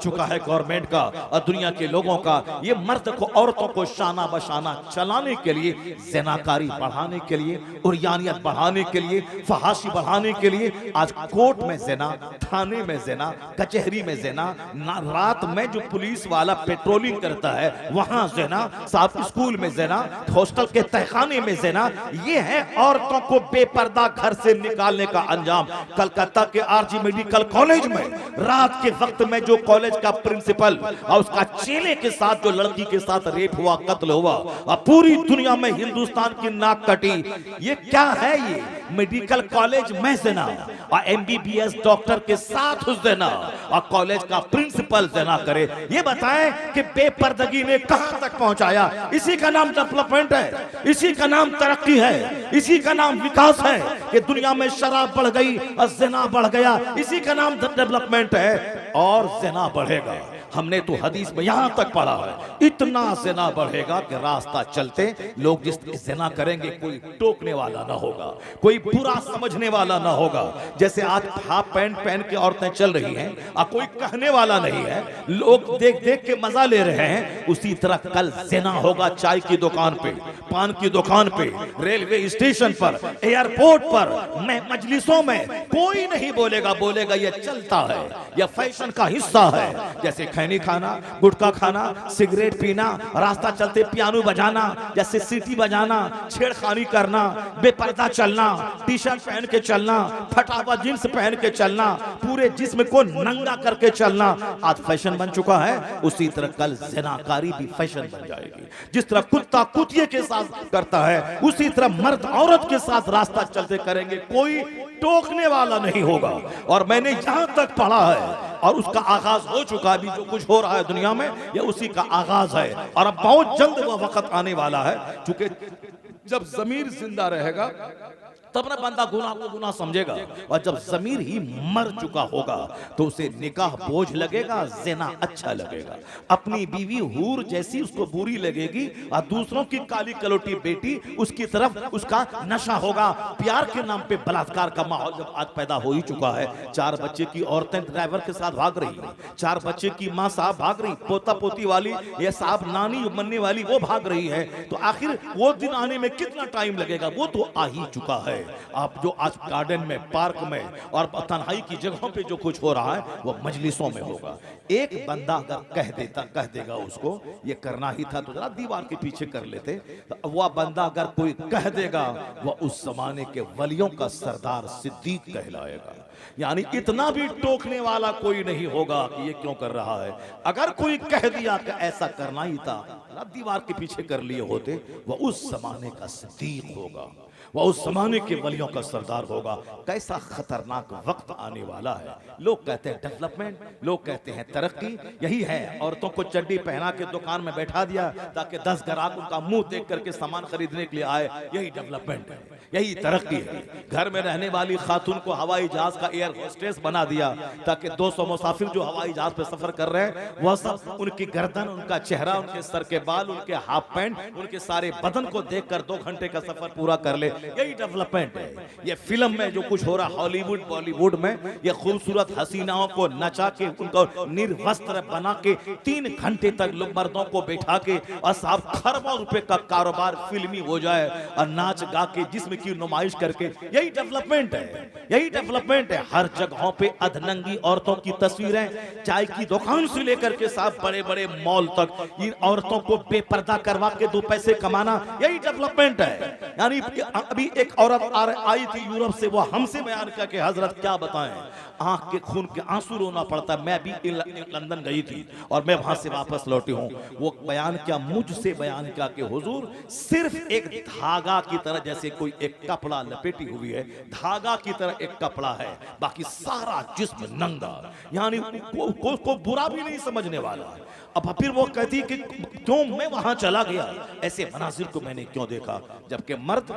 चुका है गवर्नमेंट का और दुनिया के लोगों का। ये मर्द को औरतों को शाना बशाना चलाने के लिए, ज़िनाकारी बढ़ाने के लिए, उर्यानियत बढ़ाने के लिए, फहाशी बढ़ाने के लिए आज कोर्ट में ज़िना, थाने में ज़िना, कचहरी में ज़िना, रात में जो पुलिस वाला पेट्रोलिंग करता है वहां ज़िना, साहब स्कूल में ज़िना, हॉस्टल के तहखाने में ज़िना। ये है औरतों को बेपर्दा घर से निकालने का अंजाम। कलकत्ता के आरजी मेडिकल कॉलेज में रात के वक्त में जो कॉलेज का प्रिंसिपल और उसका चेले के साथ जो लड़की के साथ रेप हुआ, कत्ल हुआ, और पूरी दुनिया में हिंदुस्तान की नाक कटी। ये क्या है? ये मेडिकल कॉलेज में ज़िना और एमबीबीएस डॉक्टर के साथ ज़िना और कॉलेज का प्रिंसिपल ज़िना करे। ये बताएं कि बेपर्दगी ने कहां तक पहुंचाया। इसी का नाम डेवलपमेंट है, इसी का नाम तरक्की है, इसी का नाम विकास है कि दुनिया में शराब बढ़ गई और ज़िना बढ़ गया। इसी का नाम डेवलपमेंट है और ज़िना बढ़ेगा। हमने तो हदीस में यहां तक पढ़ा है, इतना ज़िना बढ़ेगा कि रास्ता चलते लोग जिस ज़िना करेंगे कोई टोकने वाला ना होगा, कोई बुरा समझने वाला ना होगा। जैसे आज हाफ पैंट पहन के औरतें चल रही हैं और कोई कहने वाला नहीं है, लोग देख देख के मजा ले रहे हैं, उसी तरह कल ज़िना होगा चाय की दुकान पे, पान की दुकान पे, रेलवे स्टेशन पर, एयरपोर्ट पर, मजलिसों में। कोई नहीं बोलेगा, बोलेगा ये चलता है, यह फैशन का हिस्सा है। जैसे खैनी खाना, गुटखा खाना, सिगरेट पीना, रास्ता चलते पियानो बजाना, जैसे सीटी बजाना, छेड़खानी करना, बेपर्दा चलना, टी शर्ट पहन के चलना, फटा हुआ जींस पहन के चलना, पूरे जिस्म को नंगा करके चलना आज फैशन बन चुका है। उसी तरह कल ज़िनाकारी भी फैशन बन जाएगी। जिस तरह कुत्ता कुतिये के साथ करता है, उसी तरह मर्द औरत के साथ रास्ता चलते करेंगे, कोई टोकने वाला नहीं होगा। और मैंने जहां तक पढ़ा है और उसका आगाज हो चुका है, अभी जो कुछ हो रहा है दुनिया में ये उसी का आगाज है और अब बहुत जल्द वह वक्त आने वाला है। क्योंकि जब ज़मीर जिंदा रहेगा तब ना बंदा गुनाह को गुनाह समझेगा, और जब ज़मीर ही मर चुका होगा तो उसे निकाह बोझ लगेगा, ज़िना अच्छा लगेगा। अपनी बीवी हूर जैसी उसको बुरी लगेगी और दूसरों की काली कलोटी बेटी उसकी तरफ उसका नशा होगा। प्यार के नाम पे बलात्कार का माहौल जब आज पैदा हो ही चुका है। 4 बच्चे की औरतें ड्राइवर के साथ भाग रही है, 4 बच्चे की माँ साहब भाग रही, पोता पोती वाली ये साहब नानी मनने वाली वो भाग रही है। तो आखिर वो दिन आने में कितना टाइम लगेगा? वो तो आ ही चुका है। आप जो आज गार्डन में, पार्क में और तन्हाई की जगहों पे जो कुछ हो रहा है वो मजलिसों में होगा। एक बंदा अगर कह देगा उसको ये करना ही था तो जरा दीवार के पीछे कर लेते, तो वह बंदा अगर कोई कह देगा वह उस जमाने के वलियों का सरदार सिद्दीक कहलाएगा। यानी इतना भी टोकने वाला कोई नहीं होगा कि ये क्यों कर रहा है। अगर कोई कह दिया कि ऐसा करना ही था, दीवार के पीछे कर लिए होते, वह उस जमाने का सिद्दीक होगा, वह उस जमाने के वलियों का सरदार होगा। कैसा खतरनाक वक्त आने वाला है। लोग कहते हैं डेवलपमेंट, लोग कहते हैं तरक्की, यही है। औरतों को चड्डी पहना के दुकान में बैठा दिया ताकि 10 ग्राहक उनका मुंह देख करके सामान खरीदने के लिए आए, यही डेवलपमेंट है, यही तरक्की है। घर में रहने वाली खातून को हवाई जहाज का एयर होस्टेस बना दिया ताकि 200 मुसाफिर जो हवाई जहाज पे सफर कर रहे हैं वह सब उनकी गर्दन, उनका चेहरा, उनके सर के बाल, उनके हाफ पैंट, उनके सारे बदन को देखकर 2 घंटे का सफर पूरा कर ले, यही डेवलपमेंट है। ये फिल्म में जो कुछ हो रहा है हॉलीवुड बॉलीवुड में, ये खूबसूरत हसीनाओं को नचा के उनको निर्वस्त्र बना के 3 घंटे तक लोग मर्दों को बैठा के और साहब खरबों रुपए का कारोबार फिल्मी हो जाए और नाच गा के जिस्म की नुमाइश करके, यही डेवलपमेंट है, यही डेवलपमेंट है। हर जगहों पे अधनंगी औरतों की तस्वीरें, चाय की दुकान से लेकर के साहब बड़े बड़े मॉल तक इन औरतों को बेपर्दा करवा के 2 पैसे कमाना, यही डेवलपमेंट है। यानी अभी एक औरत आई थी यूरोप से, वो हमसे बयान किया कि हजरत क्या बताएं, आंख के खून के आंसू रोना पड़ता। मैं भी लंदन गई थी और मैं वहां से वापस लौटी हूं। वो बयान किया, मुझसे बयान किया कि हुजूर सिर्फ एक धागा की तरह, जैसे कोई एक कपड़ा लपेटी हुई है, धागा की तरह एक कपड़ा है, बाकी सारा जिस्म नंगा। यानी को बुरा भी नहीं समझने वाला। अब फिर वो कहती कि क्यों मैं वहां चला गया, ऐसे मनाजिर को मैंने क्यों देखा, जबकि मर्द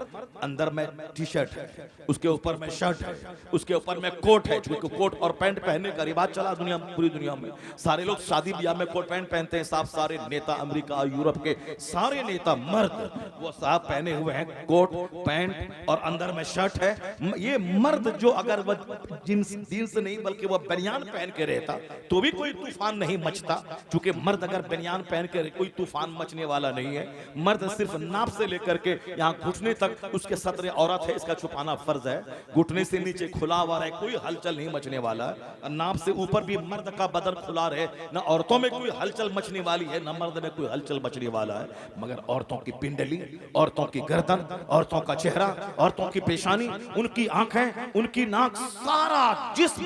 अंदर में टी शर्ट है, उसके ऊपर में शर्ट है, उसके ऊपर में कोट है, क्योंकि कोट और पैंट पहनने का रिवाज चला दुनिया में, पूरी दुनिया में सारे लोग शादी ब्याह में कोट पैंट पहनते हैं। साहब सारे नेता अमेरिका यूरोप के सारे नेता मर्द वो साहब पहने हुए हैं कोट पैंट और अंदर में शर्ट है। ये मर्द जो अगर वह जींस नहीं बल्कि वह बनियान पहन के रहता तो भी कोई तूफान नहीं मचता, क्योंकि मर्द अगर बनियान पहन के कोई तूफान मचने वाला नहीं है। मर्द सिर्फ नाप से लेकर के यहाँ घुटने तक उसके सतरे औरत है, इसका छुपाना फर्ज है। घुटने से नीचे खुला हुआ है, कोई हलचल नहीं मचने वाला। नाप से ऊपर भी मर्द का बदन खुला रहे, ना औरतों में कोई हलचल मचने वाली है, ना मर्द में कोई हलचल मचने वाला है। मगर औरतों की पिंडली, औरतों की गर्दन, औरतों का चेहरा, औरतों की पेशानी, उनकी आंखें, उनकी नाक, सारा जिस्म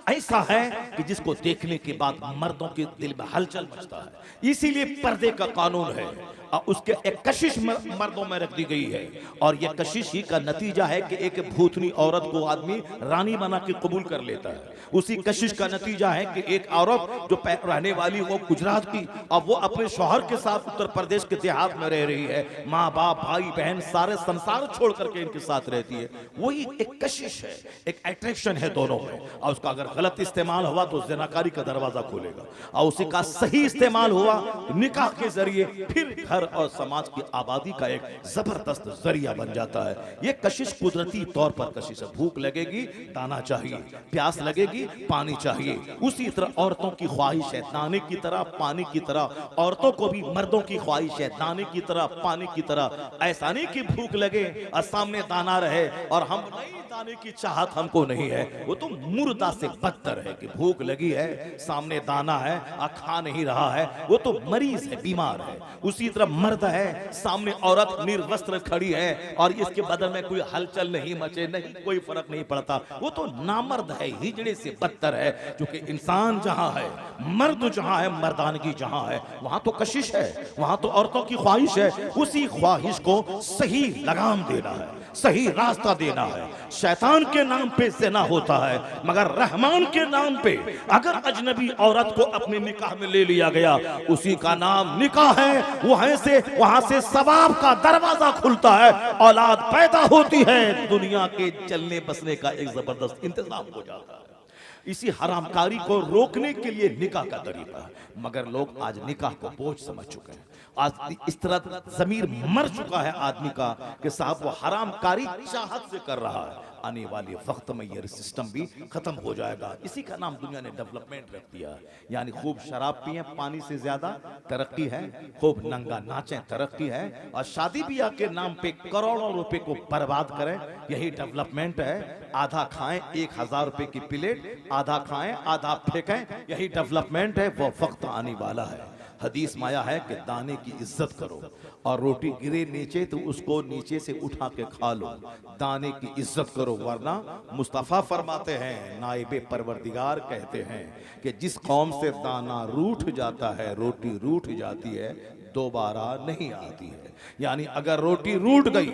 ऐसा है कि जिसको देखने के बाद मर्दों के दिल में हलचल मचता है। इसीलिए पर्दे का कानून है और उसके एक कशिश मर्दों में रख दी गई है। और यह कशिश ही का नतीजा है कि एक भूतनी औरत को आदमी रानी बना के कबूल कर लेता है। उसी कशिश का नतीजा है कि एक औरत जो रहने वाली वो गुजरात की, अब वो अपने शौहर के साथ उत्तर प्रदेश के देहात में रह रही है, माँ बाप भाई बहन सारे संसार छोड़ करके इनके साथ रहती है। वही एक कशिश है, एक अट्रैक्शन है दोनों में। और उसका अगर गलत इस्तेमाल हुआ तो ज़िनाकारी का दरवाजा खोलेगा, और उसी का सही इस्तेमाल हुआ निकाह के जरिए फिर घर और समाज की आबादी का एक जबरदस्त जरिया बन जाता है। ये कशिश कुदरती तौर पर कशिश है। भूख लगेगी दाना चाहिए, प्यास लगेगी पानी चाहिए। उसी तरह औरतों की ख्वाहिश है दाने की तरह पानी की तरह, औरतों को भी मर्दों की ख्वाहिश है दाने की तरह पानी की तरह। ऐसा नहीं कि भूख लगे और सामने दाना रहे और हम नहीं, दाने की चाहत हमको नहीं है, वो तो मुर्दा से बदतर है कि भूख लगी है सामने दाना है और खा नहीं रहा है, वो तो मरीज है, बीमार है। उसी तरह मर्द है सामने औरत निर्वस्त्र खड़ी है और इसके बदन में कोई हलचल नहीं मचे, नहीं कोई फर्क नहीं पड़ता, वो तो नामर्द है, हिजड़े से बदतर है। क्योंकि इंसान जहां है, मर्द जहां है, मर्दानगी जहां है, वहां तो कशिश है, वहां तो औरतों की ख्वाहिश है। उसी ख्वाहिश को सही लगाम देना है, सही रास्ता देना है। शैतान के नाम पे ज़िना होता है, मगर रहमान के नाम पे अगर अजनबी औरत को अपने निकाह में ले लिया गया, उसी का नाम निकाह है। वहां से सवाब का दरवाजा खुलता है, औलाद पैदा होती है, दुनिया के चलने बसने का एक जबरदस्त इंतजाम हो जाता है। इसी हरामकारी को रोकने के लिए निकाह का तरीका है। मगर लोग आज निकाह को बोझ समझ चुके हैं। आज इस तरह जमीर मर चुका है आदमी का कि साहब वो हरामकारी चाहत से कर रहा है। आने वाले वक्त में ये सिस्टम भी खत्म हो जाएगा। इसी का नाम दुनिया ने डेवलपमेंट रख दिया है। यानी खूब शराब पिए पानी से ज्यादा तरक्की है, खूब नंगा नाचें तरक्की है, और शादी ब्याह के नाम पे करोड़ों रुपए को बर्बाद करें, यही डेवलपमेंट है। आधा खाएं 1000 रुपए की प्लेट, आधा खाएं आधा फेंकें, यही डेवलपमेंट है। वो वक्त आने वाला है। हदीस में आया है कि दाने की इज्जत करो और रोटी गिरे नीचे तो उसको नीचे से उठा के खा लो। दाने की इज्जत करो, वरना मुस्तफ़ा फरमाते हैं, नाइबे परवरदिगार कहते हैं कि जिस कौम से दाना रूठ जाता है, रोटी रूठ जाती है, दोबारा नहीं आती है। यानी अगर रोटी रूठ गई,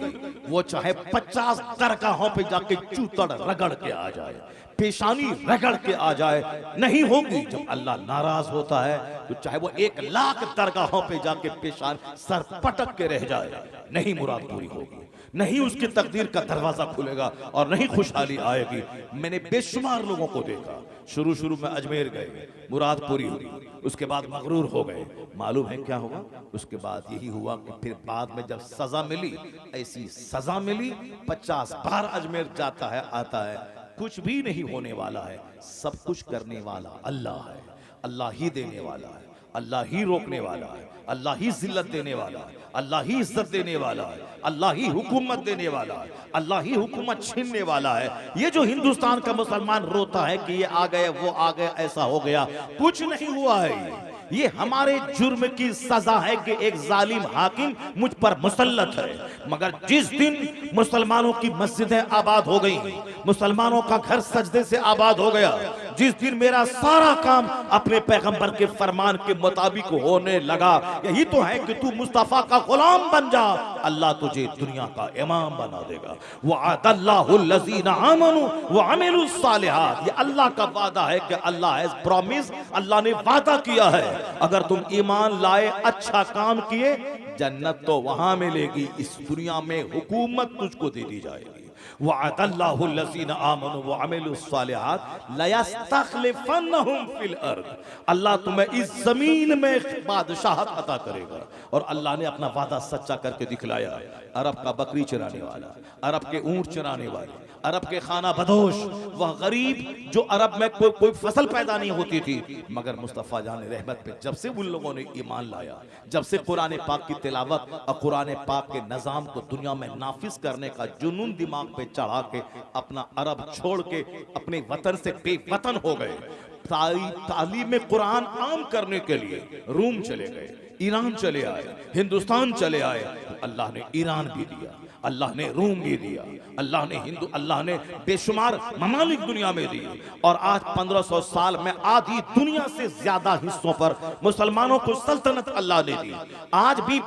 वो चाहे 50 दरगाहों पे जाके चूतड़ रगड़ के आ जाए, पेशानी रगड़ के आ जाए, नहीं होगी। जब अल्लाह नाराज होता है तो चाहे वो 1 लाख दरगाहों पे जाके पेशान सर पटक के रह जाए, नहीं मुराद पूरी होगी, नहीं उसकी तकदीर का दरवाजा खुलेगा और नहीं खुशहाली आएगी। मैंने बेशुमार लोगों को देखा, शुरू में अजमेर गए, मुराद पूरी हुई, उसके बाद मगरूर हो गए। मालूम है क्या हुआ? उसके बाद यही हुआ कि फिर बाद में जब सजा मिली, ऐसी सजा मिली, 50 बार अजमेर जाता है आता है, कुछ भी नहीं होने वाला है। सब कुछ करने वाला अल्लाह है, अल्लाह ही देने वाला है, अल्लाह ही रोकने वाला है, अल्लाह ही जिल्लत देने वाला है, अल्लाह ही इज्जत देने वाला है, अल्लाह ही हुकूमत देने वाला है, अल्लाह ही हुकूमत छीनने वाला है। ये जो हिंदुस्तान का मुसलमान रोता है कि ये आ गए वो आ गए ऐसा हो गया, कुछ नहीं हुआ है। ये हमारे जुर्म की सजा है कि एक जालिम हाकिम मुझ पर मुसल्लत है। मगर जिस दिन मुसलमानों की मस्जिदें आबाद हो गई, मुसलमानों का घर सजदे से आबाद हो गया, जिस दिन मेरा सारा काम अपने पैगंबर के फरमान के मुताबिक होने लगा, यही तो है कि तू मुस्तफा का गुलाम बन जा, अल्लाह तुझे दुनिया का इमाम बना देगा। वअदल्लाहुल लज़ीना आमनू व अमिलुस सालिहात, ये अल्लाह का वादा है कि अल्लाह हैज प्रॉमिस, अल्लाह ने वादा किया है अगर तुम ईमान लाए, अच्छा काम किए, जन्नत तो वहां मिलेगी, इस दुनिया में हुकूमत तुझको दे दी जाएगी। वअदल्लाहुल लज़ीना आमनू व अमिलुस सालिहात लयस्तखलिफन्नहुम फिल अर्द, अल्लाह तुम्हें इस जमीन में बादशाहत अता करेगा। और अल्लाह ने अपना वादा सच्चा करके दिखलाया। अरब का बकरी चराने वाला, अरब के ऊंट चराने वाले, अरब के खाना बदोश, वह गरीब जो अरब में कोई फसल पैदा नहीं होती थी, मगर मुस्तफ़ा जान रहमत पे जब से उन लोगों ने ईमान लाया, जब से कुरान पाक की तिलावत और कुरान पाक के निज़ाम को दुनिया में नाफिज करने का जुनून दिमाग पे चढ़ा के अपना अरब छोड़ के अपने वतन से बेवतन हो गए, तालीम कुरान आम करने के लिए रूम चले गए, ईरान चले आए, हिंदुस्तान चले आए, तो अल्लाह ने ईरान भी दिया, अल्लाह ने रूम भी दिया, अल्लाह ने बेशुमार ममालिक दुनिया में दिए। और आज 1500 साल में आधी दुनिया से ज्यादा हिस्सों पर मुसलमानों को सल्तनत अल्लाह ने दी। आज भी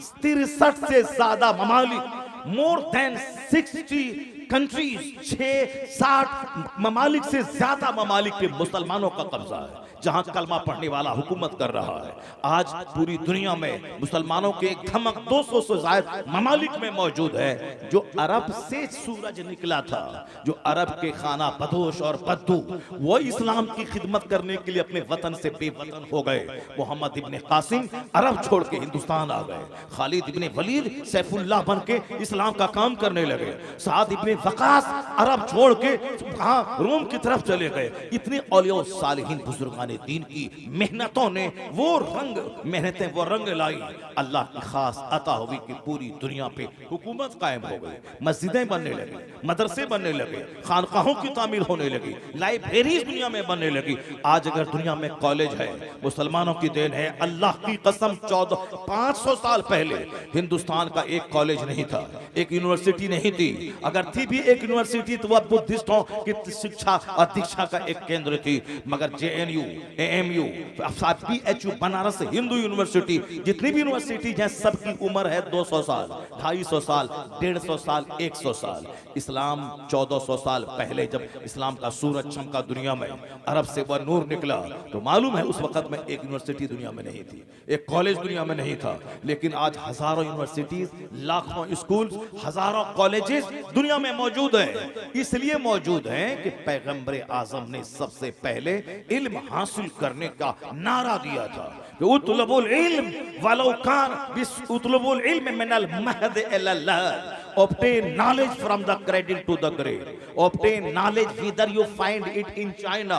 63 से ज्यादा ममालिक, मोर देन 60 कंट्रीज, 60 ममालिक से ज्यादा ममालिक पे मुसलमानों का कब्जा है, जहां कलमा पढ़ने वाला हुकूमत कर रहा है। आज पूरी दुनिया में मुसलमानों के एक धमक 200 से ज्यादा ममालिक में मौजूद है। जो अरब से सूरज निकला था, जो अरब के खाना बदोश और बद्दू, वो इस्लाम की खिदमत करने के लिए अपने वतन से बेवतन हो गए। मोहम्मद इब्ने कासिम अरब छोड़ के हिंदुस्तान आ गए, खालिद इब्ने वलीद सैफुल्लाह बन के इस्लाम का काम करने लगे, साद इब्ने वकास अरब छोड़ के रोम की तरफ चले गए। इतने औलिया सालिहीन बुजुर्गान दीन की मेहनतों ने वो रंग लाई, अल्लाह की खास अता हुई कि पूरी दुनिया पे हुकूमत कायम हो गई, मस्जिदें बनने लगी, मदरसे बनने लगे, खानकाहों की तामीर होने लगी, लाइब्रेरीज दुनिया में बनने लगी। आज अगर दुनिया में कॉलेज है, मुसलमानों की देन है। अल्लाह की कसम 500 साल पहले हिंदुस्तान का एक कॉलेज नहीं था, एक यूनिवर्सिटी नहीं थी। अगर थी भी एक यूनिवर्सिटी तो वह बुद्धिस्टों की शिक्षा और दीक्षा का एक केंद्र थी। मगर JNU, AMU, BHU, Banaras Hindu university, जितनी भी यूनिवर्सिटी हैं सबकी उम्र है 200 साल, 250 साल, 150 साल, 100 साल। इस्लाम 1400 साल पहले जब इस्लाम का सूरज चमका दुनिया में, अरब से वह नूर निकला, तो मालूम है उस वक्त में एक यूनिवर्सिटी दुनिया में नहीं थी, एक कॉलेज दुनिया में नहीं था। लेकिन आज हजारों यूनिवर्सिटीज, लाखों स्कूल, हजारों कॉलेजेस दुनिया में मौजूद है। इसलिए मौजूद है कि पैगंबर आजम ने सबसे पहले इल्म हासिल करने का नारा दिया था कि उतलबुल इल्म वलो कान उतलबुल इल्म मिनल महद इलल लहद, obtain knowledge from the cradle to the grave, obtain knowledge whether you find it in China,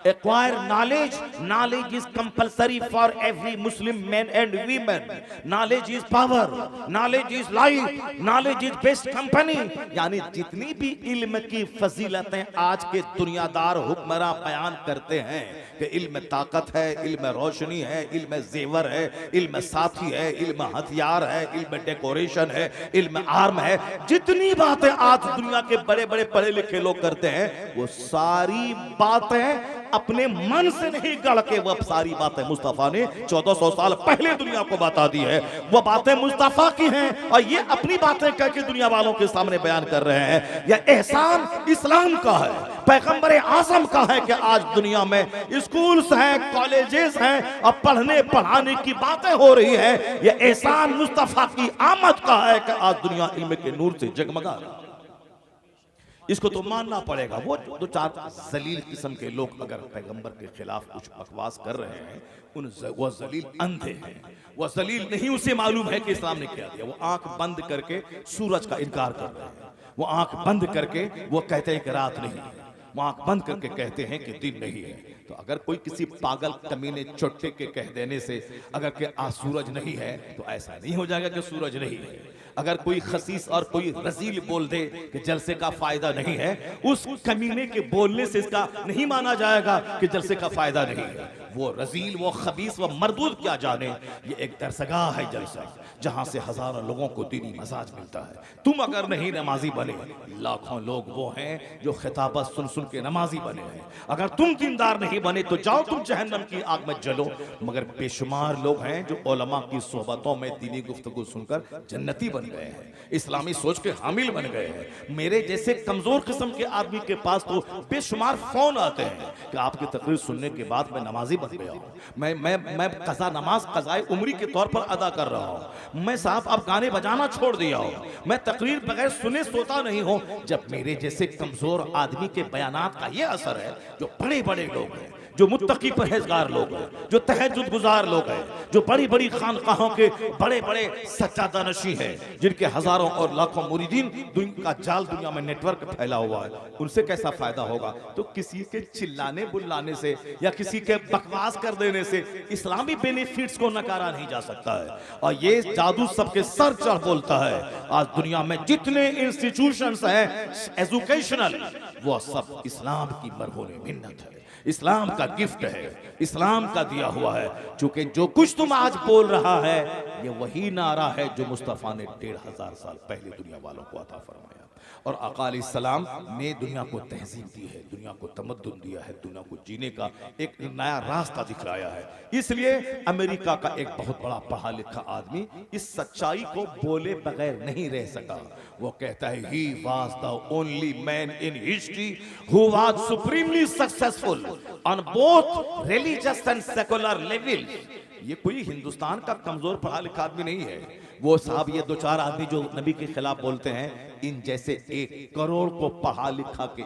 acquire knowledge. Knowledge is compulsory for every Muslim man and women. Knowledge is power, knowledge is life, knowledge is best company। यानी जितनी भी इल्म की फजीलतें आज के दुनियादार हुक्मरान बयान करते हैं कि इल्म ताकत है, इल्म रोशनी है, इल्म जेवर है, इल्म साथी है, इल्म हथियार है, इल्म डेकोरेशन है, इल्म आर्म है, जितनी बातें आज दुनिया के बड़े बड़े पढ़े लिखे लोग करते हैं, वो सारी बातें अपने मन से नहीं गढ़ के, वह सारी बातें मुस्तफा ने 1400 साल पहले दुनिया को बता दी है। वह बातें मुस्तफा की हैं और ये अपनी बातें कह के दुनिया वालों के सामने बयान कर रहे हैं। यह एहसान इस्लाम का है, पैगंबर आज़म का है कि आज दुनिया में स्कूल्स हैं, कॉलेजेस हैं और पढ़ने पढ़ाने की बातें हो रही है। यह एहसान मुस्तफा की आमद का है कि आज दुनिया इल्म के नूर से जगमगा रही है। इसको तो मानना पड़ेगा। वो दो चार जलील किस्म के लोग अगर पैगंबर के खिलाफ कुछ बकवास कर रहे हैं, वो जलील अंधे हैं, वो जलील नहीं, उसे मालूम है कि इस्लाम ने क्या दिया। वो आंख बंद करके सूरज का इनकार कर रहे हैं, वो आंख बंद करके वो कहते हैं कि रात नहीं है, वो आंख बंद करके कहते हैं कि दिन नहीं है। तो अगर कोई किसी पागल कमीने चोटे के कह देने से अगर कि आज सूरज नहीं है तो ऐसा नहीं हो जाएगा कि सूरज नहीं है। अगर कोई खसीस और कोई रजील बोल दे कि जलसे का फायदा नहीं है, उस कमीने के बोलने से इसका नहीं माना जाएगा कि जलसे का फायदा नहीं है। वो रजील, वो खबीस, वो मरदूद क्या जाने। ये एक दरसगाह है जलसा, जहां से हजारों लोगों को दीनी मसाज मिलता है। तुम अगर नहीं नमाजी बने, लाखों लोग वो हैं जो खिताबत सुन सुन के नमाजी बने हैं। अगर तुम दीनदार नहीं बने तो जाओ तुम जहन्नम की आग में जलो। मगर बेशुमार लोग हैं जो उलमा की सोहबतों में दीनी गुफ्तगू सुनकर जन्नती बन गए हैं, इस्लामी सोच के हामिल बन गए हैं। मेरे जैसे कमजोर किस्म के आदमी के पास तो बेशुमार फोन आते हैं कि आपकी तकरीर सुनने के बाद मैं नमाजी बन गया हूँ, मैं कज़ा नमाज कज़ाए उम्री के तौर पर अदा कर रहा हूँ, मैं साहब अब गाने बजाना छोड़ दिया हूँ, मैं तकरीर बगैर सुने सोता नहीं हूँ। जब मेरे जैसे कमजोर आदमी के बयानात का ये असर है, जो बड़े बड़े लोग हैं, जो मुत्तकी परहेजगार लोग हैं, जो तहज्जुद गुजार लोग हैं, जो बड़ी बड़ी खानकाहों के बड़े बड़े सच्चादा नशी हैं, जिनके हजारों और लाखों मुरीदीन का जाल दुनिया में नेटवर्क फैला हुआ है, उनसे कैसा फायदा होगा? तो किसी के चिल्लाने बुल्लाने से या किसी के बकवास कर देने से इस्लामी बेनिफिट्स को नकारा नहीं जा सकता है। और ये जादू सबके सर चढ़ बोलता है। आज दुनिया में जितने इंस्टीट्यूशंस हैं एजुकेशनल, वो सब इस्लाम की मरहून मिन्नत है, इस्लाम का गिफ्ट है, इस्लाम का दिया हुआ है। चूंकि जो कुछ तुम आज बोल रहा है, ये वही नारा है जो मुस्तफा ने 1500 साल पहले दुनिया वालों को अता फरमाया। और आका अलैहिस्सलाम ने दुनिया को तहजीब दी है, दुनिया को तमद्दुन दिया है, दुनिया को जीने का एक नया रास्ता दिखलाया है। इसलिए अमेरिका का एक बहुत बड़ा पढ़ा लिखा आदमी इस सच्चाई को बोले बगैर नहीं रह सका। वो कहता है, he was the only man in history who was supremely successful on both religious and secular level. ये कोई हिंदुस्तान का कमजोर पढ़ा लिखा आदमी नहीं है। वो साहब ये दो चार आदमी जो नबी के खिलाफ बोलते हैं, इन जैसे 1 करोड़ को पढ़ा लिखा के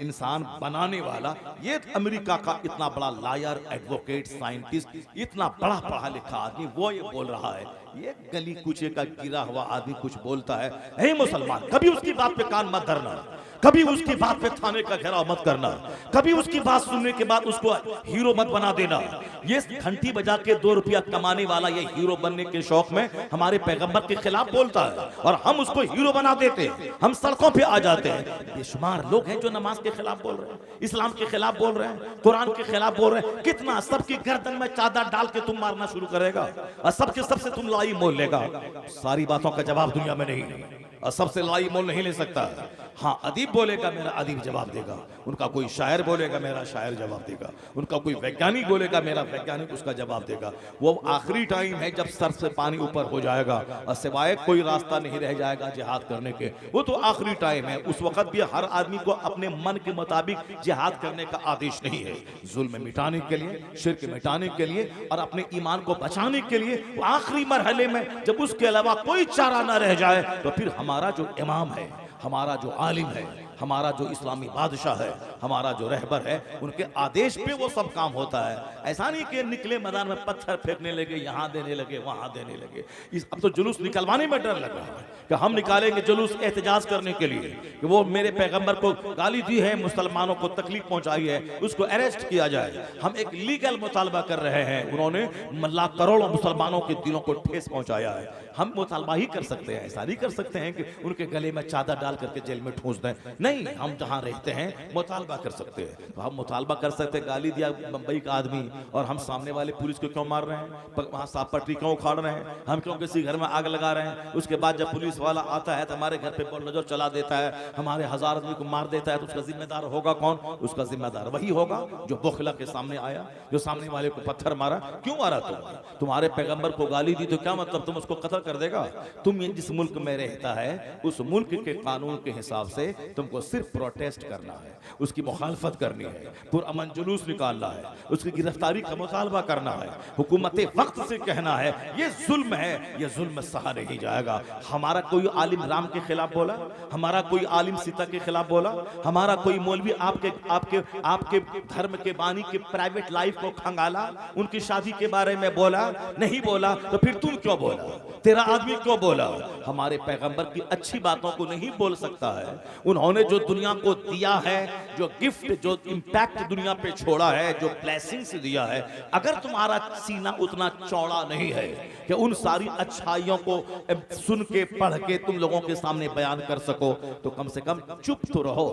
इंसान बनाने वाला ये अमेरिका का इतना बड़ा लायर, एडवोकेट, साइंटिस्ट, इतना बड़ा पढ़ा लिखा आदमी वो ये बोल रहा है। ये गली कूचे का गिरा हुआ आदमी कुछ बोलता है, हे मुसलमान, कभी उसकी बात पे कान मत धरना, कभी उसकी बात पे थाने का घेराव मत करना, कभी उसकी बात सुनने के बाद उसको हीरो मत बना देना। ये घंटी बजा के 2 रुपया कमाने वाला ये हीरो बनने के शौक में हमारे पैगंबर के खिलाफ बोलता है और हम उसको हीरो बना देते हैं, हम सड़कों पे आ जाते हैं। बेशुमार लोग हैं जो नमाज के खिलाफ बोल रहे हैं, इस्लाम के खिलाफ बोल रहे हैं, कुरान के खिलाफ बोल रहे हैं। कितना सबकी गर्दन में चादर डाल के तुम मारना शुरू करेगा और सबके सबसे तुम लड़ाई मोल लेगा। सारी बातों का जवाब दुनिया में नहीं है और सबसे लड़ाई मोल नहीं ले सकता। हाँ, अदीब बोलेगा, मेरा अदीब जवाब देगा, उनका कोई शायर बोलेगा, मेरा शायर जवाब देगा, उनका कोई वैज्ञानिक बोलेगा, मेरा वैज्ञानिक उसका जवाब देगा। वो आखिरी टाइम है जब सर से पानी ऊपर हो जाएगा और सिवाय कोई रास्ता नहीं रह जाएगा जिहाद करने के, वो तो आखिरी टाइम है। उस वक्त भी हर आदमी को अपने मन के मुताबिक जिहाद करने का आदेश नहीं है। जुल्म मिटाने के लिए, शिर्क मिटाने के लिए और अपने ईमान को बचाने के लिए वो आखिरी मरहले में जब उसके अलावा कोई चारा ना रह जाए, तो फिर हमारा जो इमाम है, हमारा जो आलिम है, हमारा जो इस्लामी बादशाह है, हमारा जो रहबर है, उनके आदेश पे वो सब काम होता है। ऐसा नहीं कि निकले मैदान में पत्थर फेंकने लगे, यहाँ देने लगे, वहाँ देने लगे। अब तो जुलूस निकलवाने में डर लग रहा है कि हम निकालेंगे जुलूस एहतजाज करने के लिए कि वो मेरे पैगंबर को गाली दी है, मुसलमानों को तकलीफ पहुंचाई है, उसको अरेस्ट किया जाए। हम एक लीगल मुतालबा कर रहे हैं। उन्होंने लाख करोड़ों मुसलमानों के दिलों को ठेस पहुंचाया है। हम मुतालबा ही कर सकते हैं, ऐसा नहीं कर सकते हैं कि उनके गले में चादर डाल करके जेल में ठूंस दें। नहीं, हम जहां रहते हैं मुतालबा कर सकते हैं। तो हम मुतालबा कर सकते हैं, गाली दिया बंबई का आदमी और हम सामने वाले पुलिस को क्यों मार रहे हैं, वहां साफ पटरी क्यों उखाड़ रहे हैं, हम क्यों किसी घर में आग लगा रहे हैं। उसके बाद जब पुलिस वाला आता है तो हमारे घर पे बॉल नजर चला देता है, हमारे 1000 आदमी को मार देता है, तो उसका जिम्मेदार होगा कौन? उसका जिम्मेदार वही होगा जो बुखला के सामने आया, जो सामने वाले को पत्थर मारा। क्यों मारा तुम? तुम्हारे पैगंबर को गाली दी तो क्या मतलब तुम उसको कत्ल कर देगा? तुम जिस मुल्क में रहता है उस मुल्क के कानून के हिसाब से तुमको सिर्फ प्रोटेस्ट करना है, उसकी मुखालफत करनी है, पुरअमन जुलूस निकालना है, उसकी गिरफ्तारी का मुतालबा करना है, हुकूमत वक्त से कहना है ये जुल्म है, ये जुल्म सहा नहीं जाएगा। हमारा कोई आलिम राम के खिलाफ बोला, हमारा कोई आलिम सीता के खिलाफ बोला, हमारा कोई मौलवी आपके आपके आपके धर्म के बानी के प्राइवेट लाइफ को खंगाला, उनकी शादी के बारे में बोला? नहीं बोला। तो फिर तुम क्यों बोला? तेरा आदमी क्यों बोला? हमारे पैगंबर की अच्छी बातों को नहीं बोल सकता है। उन्होंने उन्होंने जो दुनिया को दिया है, जो गिफ्ट, जो इम्पैक्ट दुनिया पे छोड़ा है, जो ब्लेसिंग्स दिया है, अगर तुम्हारा सीना उतना चौड़ा नहीं है कि उन सारी अच्छाइयों को सुन के पढ़ के तुम लोगों के सामने बयान कर सको, तो कम से कम चुप तो रहो,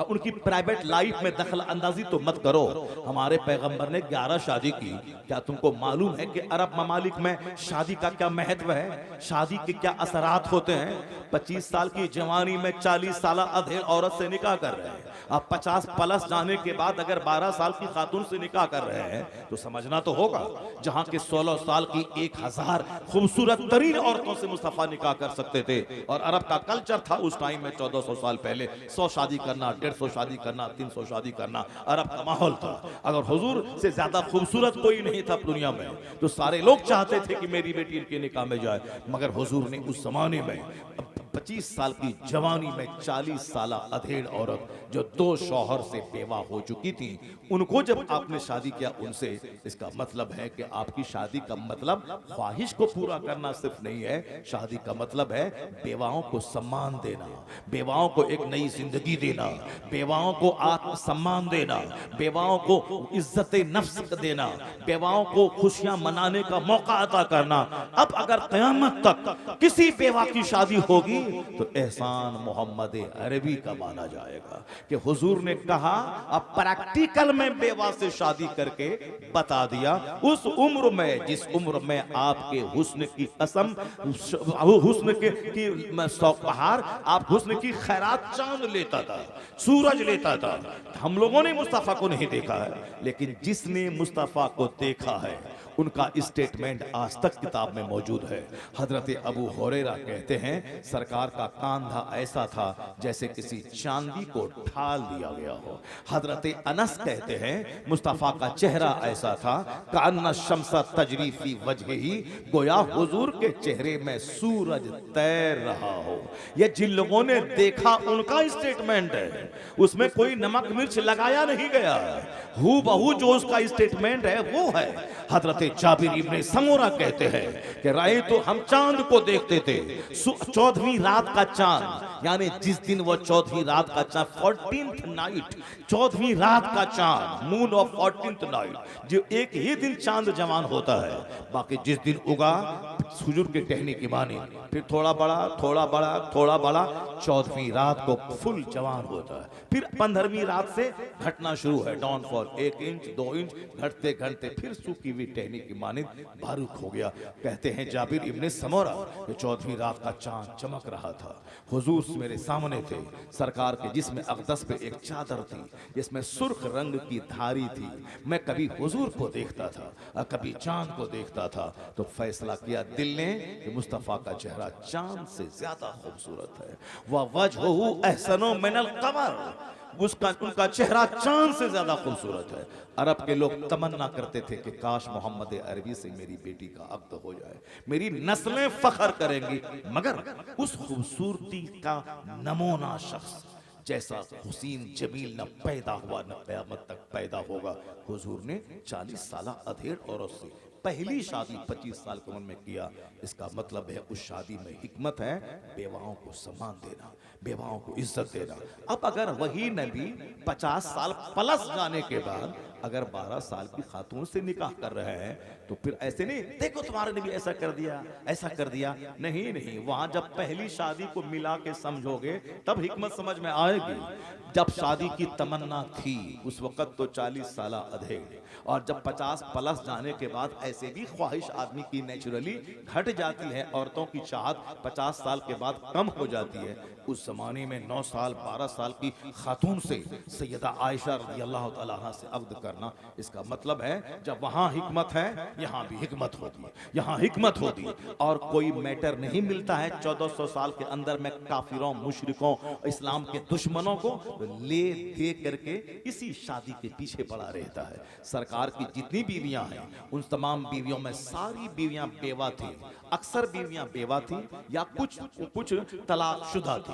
उनकी प्राइवेट लाइफ में दखल अंदाजी तो मत करो। हमारे पैगंबर ने 11 शादी की। क्या तुमको मालूम है कि अरब ममालिक में शादी का क्या महत्व है, शादी के क्या असरात होते हैं? 25 साल की जवानी में 40 साल अधेड़ औरत से निकाह कर रहे हैं। अब 50 प्लस जाने के बाद अगर 12 साल की खातून से निकाह कर रहे हैं तो समझना तो होगा। जहां के 16 साल की 1000 खूबसूरत तरीन औरतों से मुस्तफा निकाह कर सकते थे, और अरब का कल्चर था उस टाइम में 1400 साल पहले 100 शादी करना, 150 शादी करना, 300 शादी करना अरब का माहौल था। अगर हुजूर से ज्यादा खूबसूरत कोई नहीं था दुनिया में तो सारे लोग चाहते थे कि मेरी बेटी इनके निकाह में जाए, मगर हुजूर ने उस जमाने में 25 साल की जवानी में 40 साल अधेड़ औरत जो 2 शौहर से बेवा हो चुकी थी, उनको जब आपने शादी किया उनसे, इसका मतलब है कि आपकी शादी का मतलब ख्वाहिश को पूरा करना सिर्फ नहीं है, शादी का मतलब है बेवाओं को सम्मान देना, बेवाओं को एक नई जिंदगी देना, बेवाओं को आत्मसम्मान देना, बेवाओं को इज्जत नफ्स देना, बेवाओं को खुशियां मनाने का मौका अता करना। अब अगर क़यामत तक किसी बेवा की शादी होगी तो एहसान मोहम्मद अरबी का माना जाएगा कि हुजूर ने कहा, अब प्रैक्टिकल में बेवा से शादी करके बता दिया, उस उम्र में जिस उम्र में आपके हुस्न की कसम, हुस्न की बहार, आप हुस्न की खैरात चांद लेता था, सूरज लेता था। हम लोगों ने मुस्तफा को नहीं देखा है, लेकिन जिसने मुस्तफा को देखा है उनका स्टेटमेंट आज तक किताब में मौजूद है। हजरत अबू हुरैरा कहते हैं, सरकार का कांधा ऐसा था जैसे किसी चांदी को ढाल दिया गया हो। हजरत अनस कहते हैं, मुस्तफा का चेहरा ऐसा था कान्ना शम्सा तजरी फी वजहिही, गोया हुजूर के चेहरे में सूरज तैर रहा हो। यह जिन लोगों ने देखा उनका स्टेटमेंट है, उसमें कोई नमक मिर्च लगाया नहीं गया, हू बहू जो उसका स्टेटमेंट है वो है। हजरत जाबिर इब्ने समूरा कहते हैं कि राय तो हम चांद को देखते थे, 14वीं रात का चांद, यानी जिस दिन वो 14वीं रात का चांद, 14th नाइट, 14वीं रात का चांद, मून ऑफ 14th नाइट, जो एक ही दिन चांद जवान होता है, बाकी जिस दिन उगा हुजूर के कहने की माने, फिर थोड़ा बड़ा थोड़ा बड़ा थोड़ा बड़ा, 14वीं रात को फुल जवान होता है। फिर 15वीं रात से घटना शुरू है, डाउनफॉल 1 इंच 2 इंच, घटते घटते फिर सूखी हुई टहनी की माने बारूक हो गया। कहते हैं जाबिर इब्ने समूरा कि 14वीं रात का चांद चमक रहा था, हुजूर मेरे सामने थे, सरकार के जिस्म अक़दस पे एक चादर थी जिसमें सुर्ख रंग की धारी थी। मैं कभी हुजूर को देखता था और कभी चांद को देखता था, तो फैसला किया दिल ने कि मुस्तफा का चेहरा चांद से ज्यादा खूबसूरत है। वह वजहू अहसनो मिनल कमर, उनका चेहरा चांद से ज्यादा खूबसूरत है। अरब के लोग तमन्ना करते थे कि काश मोहम्मद अरबी से मेरी बेटी का अक़्द हो जाए, मेरी नस्लें फख्र करेंगी, मगर उस खूबसूरती का नमूना शख्स जैसा हुसैन जमील न पैदा हुआ न क़यामत तक पैदा होगा। हुजूर ने 40 साल अधेड़ औरत से पहली शादी 25 साल की उम्र में किया। इसका मतलब है उस शादी में हिकमत है बेवाओं को सम्मान देना, बेवाओं को इज्जत देना। अब अगर वही नबी 50 साल प्लस जाने के बाद अगर 12 साल की खातून से निकाह कर रहे हैं तो फिर ऐसे नहीं, देखो तुम्हारे नबी ऐसा कर दिया ऐसा कर दिया, नहीं नहीं, वहां जब पहली शादी को मिला के समझोगे तब हिकमत समझ में आएगी। जब शादी की तमन्ना थी उस वक्त तो 40 साल अधेड़, और जब 50 प्लस जाने के बाद ऐसे भी ख्वाहिश आदमी की नेचुरली घट जाती है, औरतों की चाहत 50 साल के बाद कम हो जाती है। उस जमाने में 9 साल 12 साल की खातून से सैयदा आयशा रज़ियल्लाहु तआला अन्हा से अक़्द करना, इसका मतलब है जब वहां हिकमत है यहाँ भी हिकमत होती है, यहाँ हिकमत होती है। और कोई मैटर नहीं मिलता है 1400 साल के अंदर में काफिरों, मुशरिकों, इस्लाम के दुश्मनों को ले दे करके इसी शादी के पीछे पड़ा रहता है। सरकार की जितनी बीवियां हैं उन तमाम बीवियों में सारी बीवियां बेवा थी, अक्सर बीवियां बेवा थी या कुछ तलाकशुदा थी।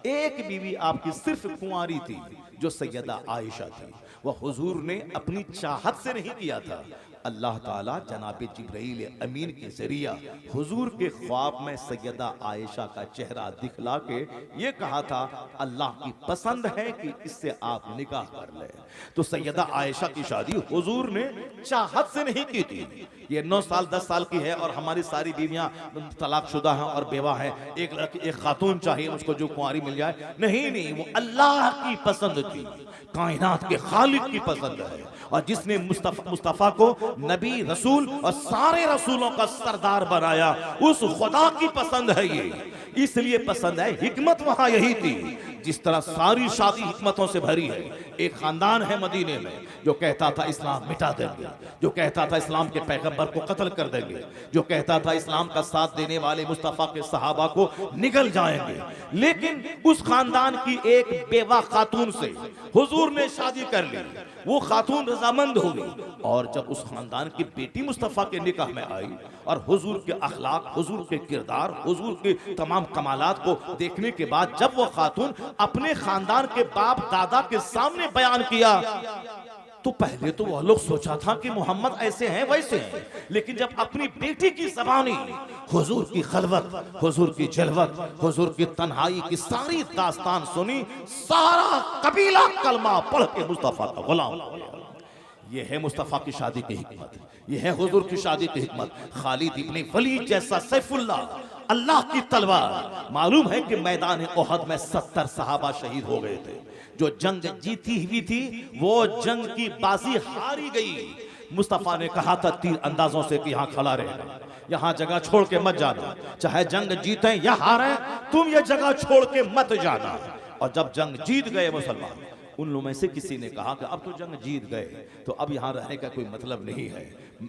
एक बीवी आपकी सिर्फ कुंवारी थी जो सैयदा आयशा थी। वह हुजूर ने अपनी चाहत से नहीं किया था, अल्लाह ताला जनाब जिब्राइल अमीन के जरिया हुजूर के ख्वाब में सैयदा आयशा का चेहरा दिखला के ये कहा था अल्लाह की पसंद है कि इससे आप निकाह कर ले। तो सैयदा आयशा की शादी हुजूर ने चाहत से नहीं की थी। ये 9 साल 10 साल की है और हमारी सारी बीवियां तलाकशुदा हैं और बेवा हैं, एक लड़की एक खातून चाहिए मुझको जो कुंवारी मिल जाए। नहीं नहीं, वो अल्लाह की पसंद थी, कायनात के खालिक की पसंद है। और जिसने मुस्तफा को नबी रसूल और सारे रसूलों का सरदार बनाया, उस खुदा की पसंद है ये, इसलिए पसंद है। हिकमत वहां यही थी। जिस तरह सारी शादी हिकमतों से भरी है। एक खानदान है मदीने में जो कहता था इस्लाम मिटा देंगे, जो कहता था इस्लाम के पैगंबर को कत्ल कर देंगे, जो कहता था इस्लाम का साथ देने वाले मुस्तफा के सहाबा को निगल जाएंगे। लेकिन उस खानदान की एक बेवा खातून से हुजूर ने शादी कर ली। वो खातून रजामंद हो गई और जब उस खानदान की बेटी मुस्तफा के निकाह में आई और हुजूर के अखलाक, हुजूर के किरदार, हुजूर के तमाम कमालात को देखने के बाद जब वो खातून अपने खानदान के बाप दादा के सामने बयान किया, तो पहले तो वह लोग सोचा था कि मोहम्मद ऐसे हैं वैसे हैं, लेकिन जब अपनी बेटी की ज़बानी हुजूर की खलवत, हुजूर की जलवत, हुजूर की तन्हाई की सारी दास्तान सुनी, सारा कबीला कलमा पढ़ के मुस्तफा का गुलाम। ये है मुस्तफा की शादी की हिकमत, ये है हुजूर की शादी की हिकमत। खालिद इब्ने वलीद जैसा सैफुल्लाह, अल्लाह की तलवार। मालूम है कि मैदान ओहद में 70 सहाबा शहीद हो गए थे। जो जंग जीती हुई थी वो जंग की बाजी हारी गई। मुस्तफा ने कहा था तीर अंदाजों से कि यहाँ खड़ा रहना, यहाँ जगह छोड़ के मत जाना, चाहे जंग जीते या हारे तुम ये जगह छोड़ के मत जाना। और जब जंग जीत गए मुसलमान, उन लोगों में से किसी ने कहा कि अब तो जंग जीत गए तो अब यहाँ रहने का कोई मतलब नहीं है,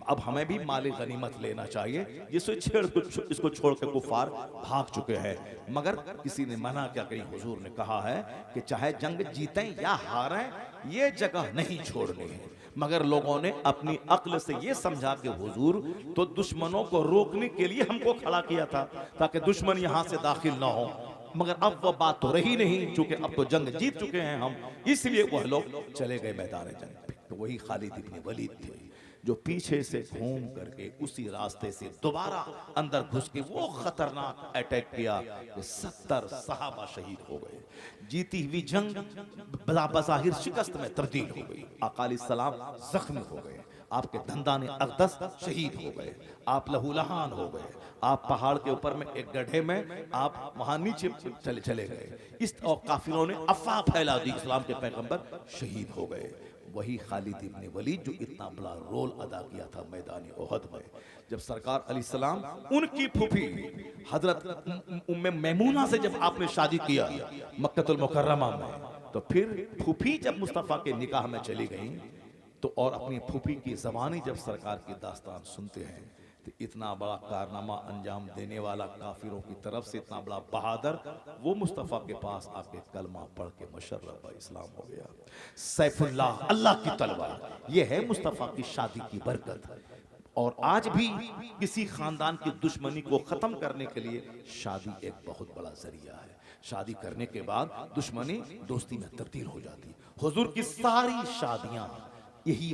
अब हमें भी माल गनीमत लेना चाहिए, जिससे इसको छोड़ के कुफार भाग चुके हैं। मगर किसी ने मना क्या कही, हुजूर ने कहा है कि चाहे जंग जीतें या हारें ये जगह नहीं छोड़नी है। मगर लोगों ने अपनी अक्ल से ये समझा कि हुजूर तो दुश्मनों को रोकने के लिए हमको खड़ा किया था ताकि दुश्मन यहाँ से दाखिल ना हो। मगर अब वह बात तो रही नहीं, क्योंकि अब तो जंग जीत चुके हैं हम, इसलिए वह लोग चले गए मैदान जंग। तो वही खालिद इब्ने वलीद थे जो पीछे से घूम करके उसी रास्ते से दोबारा अंदर घुस के वो खतरनाक अटैक किया कि 70 सहाबा शहीद हो गए। जीती हुई जंग बज़ाहिर शिकस्त में तब्दील हो गई। आका अलैहिस्सलाम जख्मी हो गए, आपके धंधाने अक़दस शहीद हो गए, आप लहूलहान हो गए, आप पहाड़ के ऊपर में एक गड्ढे में आप वहां नीचे चले गए। इस और काफिरों ने अफवाह फैला दी, इस्लाम के पैगंबर शहीद हो गए। वही खालिद इब्ने वलीद जो इतना बड़ा रोल अदा किया था मैदान ओहद में, जब सरकार अलैहिस्सलाम उनकी फूफी हजरत उम्मे मैमूना से जब आपने शादी किया मक्कतुल मुकर्रमा में, तो फिर फूफी जब मुस्तफा के निकाह में चली गई तो और अपनी फूफी की ज़बानी जब सरकार की दास्तान सुनते हैं तो इतना बड़ा कारनामा अंजाम देने वाला काफिरों की तरफ से इतना बड़ा बहादुर वो मुस्तफ़ा के पास आके कलमा पढ़ के मुशर्रफ इस्लाम हो गया। सैफुल्लाह, अल्लाह की तलवार, ये है मुस्तफ़ा की शादी की बरकत। और आज भी किसी खानदान की दुश्मनी को खत्म करने के लिए शादी एक बहुत बड़ा जरिया है। शादी करने के बाद दुश्मनी दोस्ती में तब्दील हो जाती। हुजूर की सारी शादियां यही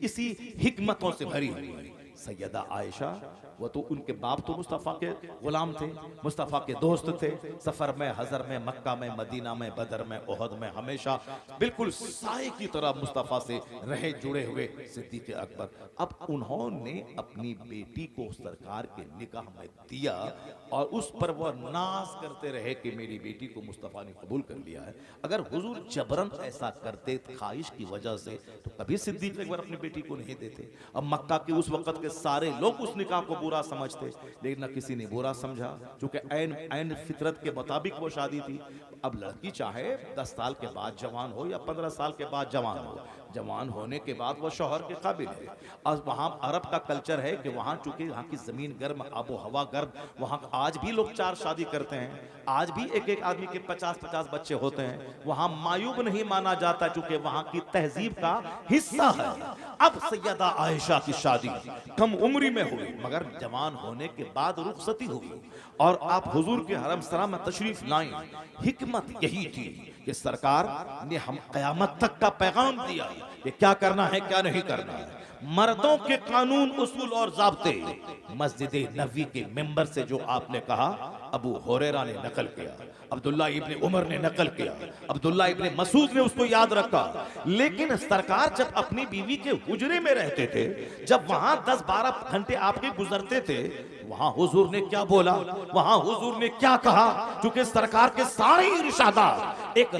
इसी हिकमतों से भरी हुई है। सैयदा आयशा वो तो उनके बाप तो मुस्तफ़ा के गुलाम थे, मुस्तफ़ा के दोस्त थे। सफ़र में, हज़र में, मक्का में, मदीना में, बदर में, ओहद में हमेशा बिल्कुल साए की तरह मुस्तफ़ा से रहे जुड़े हुए सिद्दीक़ अकबर। अब उन्होंने अपनी बेटी को सरकार के निकाह में दिया और उस पर वह नाज करते रहे कि मेरी बेटी को मुस्तफ़ा ने कबूल कर लिया है। अगर हुजूर जबरन ऐसा करते ख्वाहिश की वजह से तो कभी सिद्दीक़ अकबर अपनी बेटी को नहीं देते। अब मक्का के उस वक़्त के सारे लोग उस निकाह को बुरा समझते, लेकिन न किसी ने बुरा समझा, क्योंकि ऐन फितरत के मुताबिक वो शादी थी। अब लड़की चाहे 10 साल के बाद जवान हो या 15 साल के बाद जवान हो, जवान होने के बाद वो शौहर के काबिल है। और वहाँ अरब का कल्चर है कि वहाँ चूंकि यहाँ की ज़मीन गर्म, आबो हवा गर्म, वहाँ आज भी लोग 4 शादी करते हैं, आज भी एक एक आदमी के 50-50 बच्चे होते हैं। वहाँ मायूब नहीं माना जाता, चूंकि वहाँ की तहजीब का हिस्सा है। अब सैयदा आयशा की शादी कम उम्री में हुई, मगर जवान होने के बाद रुखसती हुई और आप हुजूर के हरम सरा में तशरीफ लाएं। हिकमत यही थी कि सरकार ने हम क़यामत तक का पैगाम दिया कि क्या करना है क्या नहीं करना है। मर्दों के कानून, उसूल और ज़ाब्ते मस्जिद नबवी के मेंबर से जो आपने कहा, अबू हुरैरा ने नकल किया, अब्दुल्ला इब्ने उमर ने नकल किया, अब्दुल्ला इब्ने मसूद ने उसको याद रखा। लेकिन सरकार जब अपनी बीवी के हुजरे में रहते थे, जब वहां 10-12 घंटे आपके गुजरते थे, वहां हुजूर ने क्या बोला, वहां हुजूर ने क्या कहा? क्योंकि सरकार के सारे इरशादात एक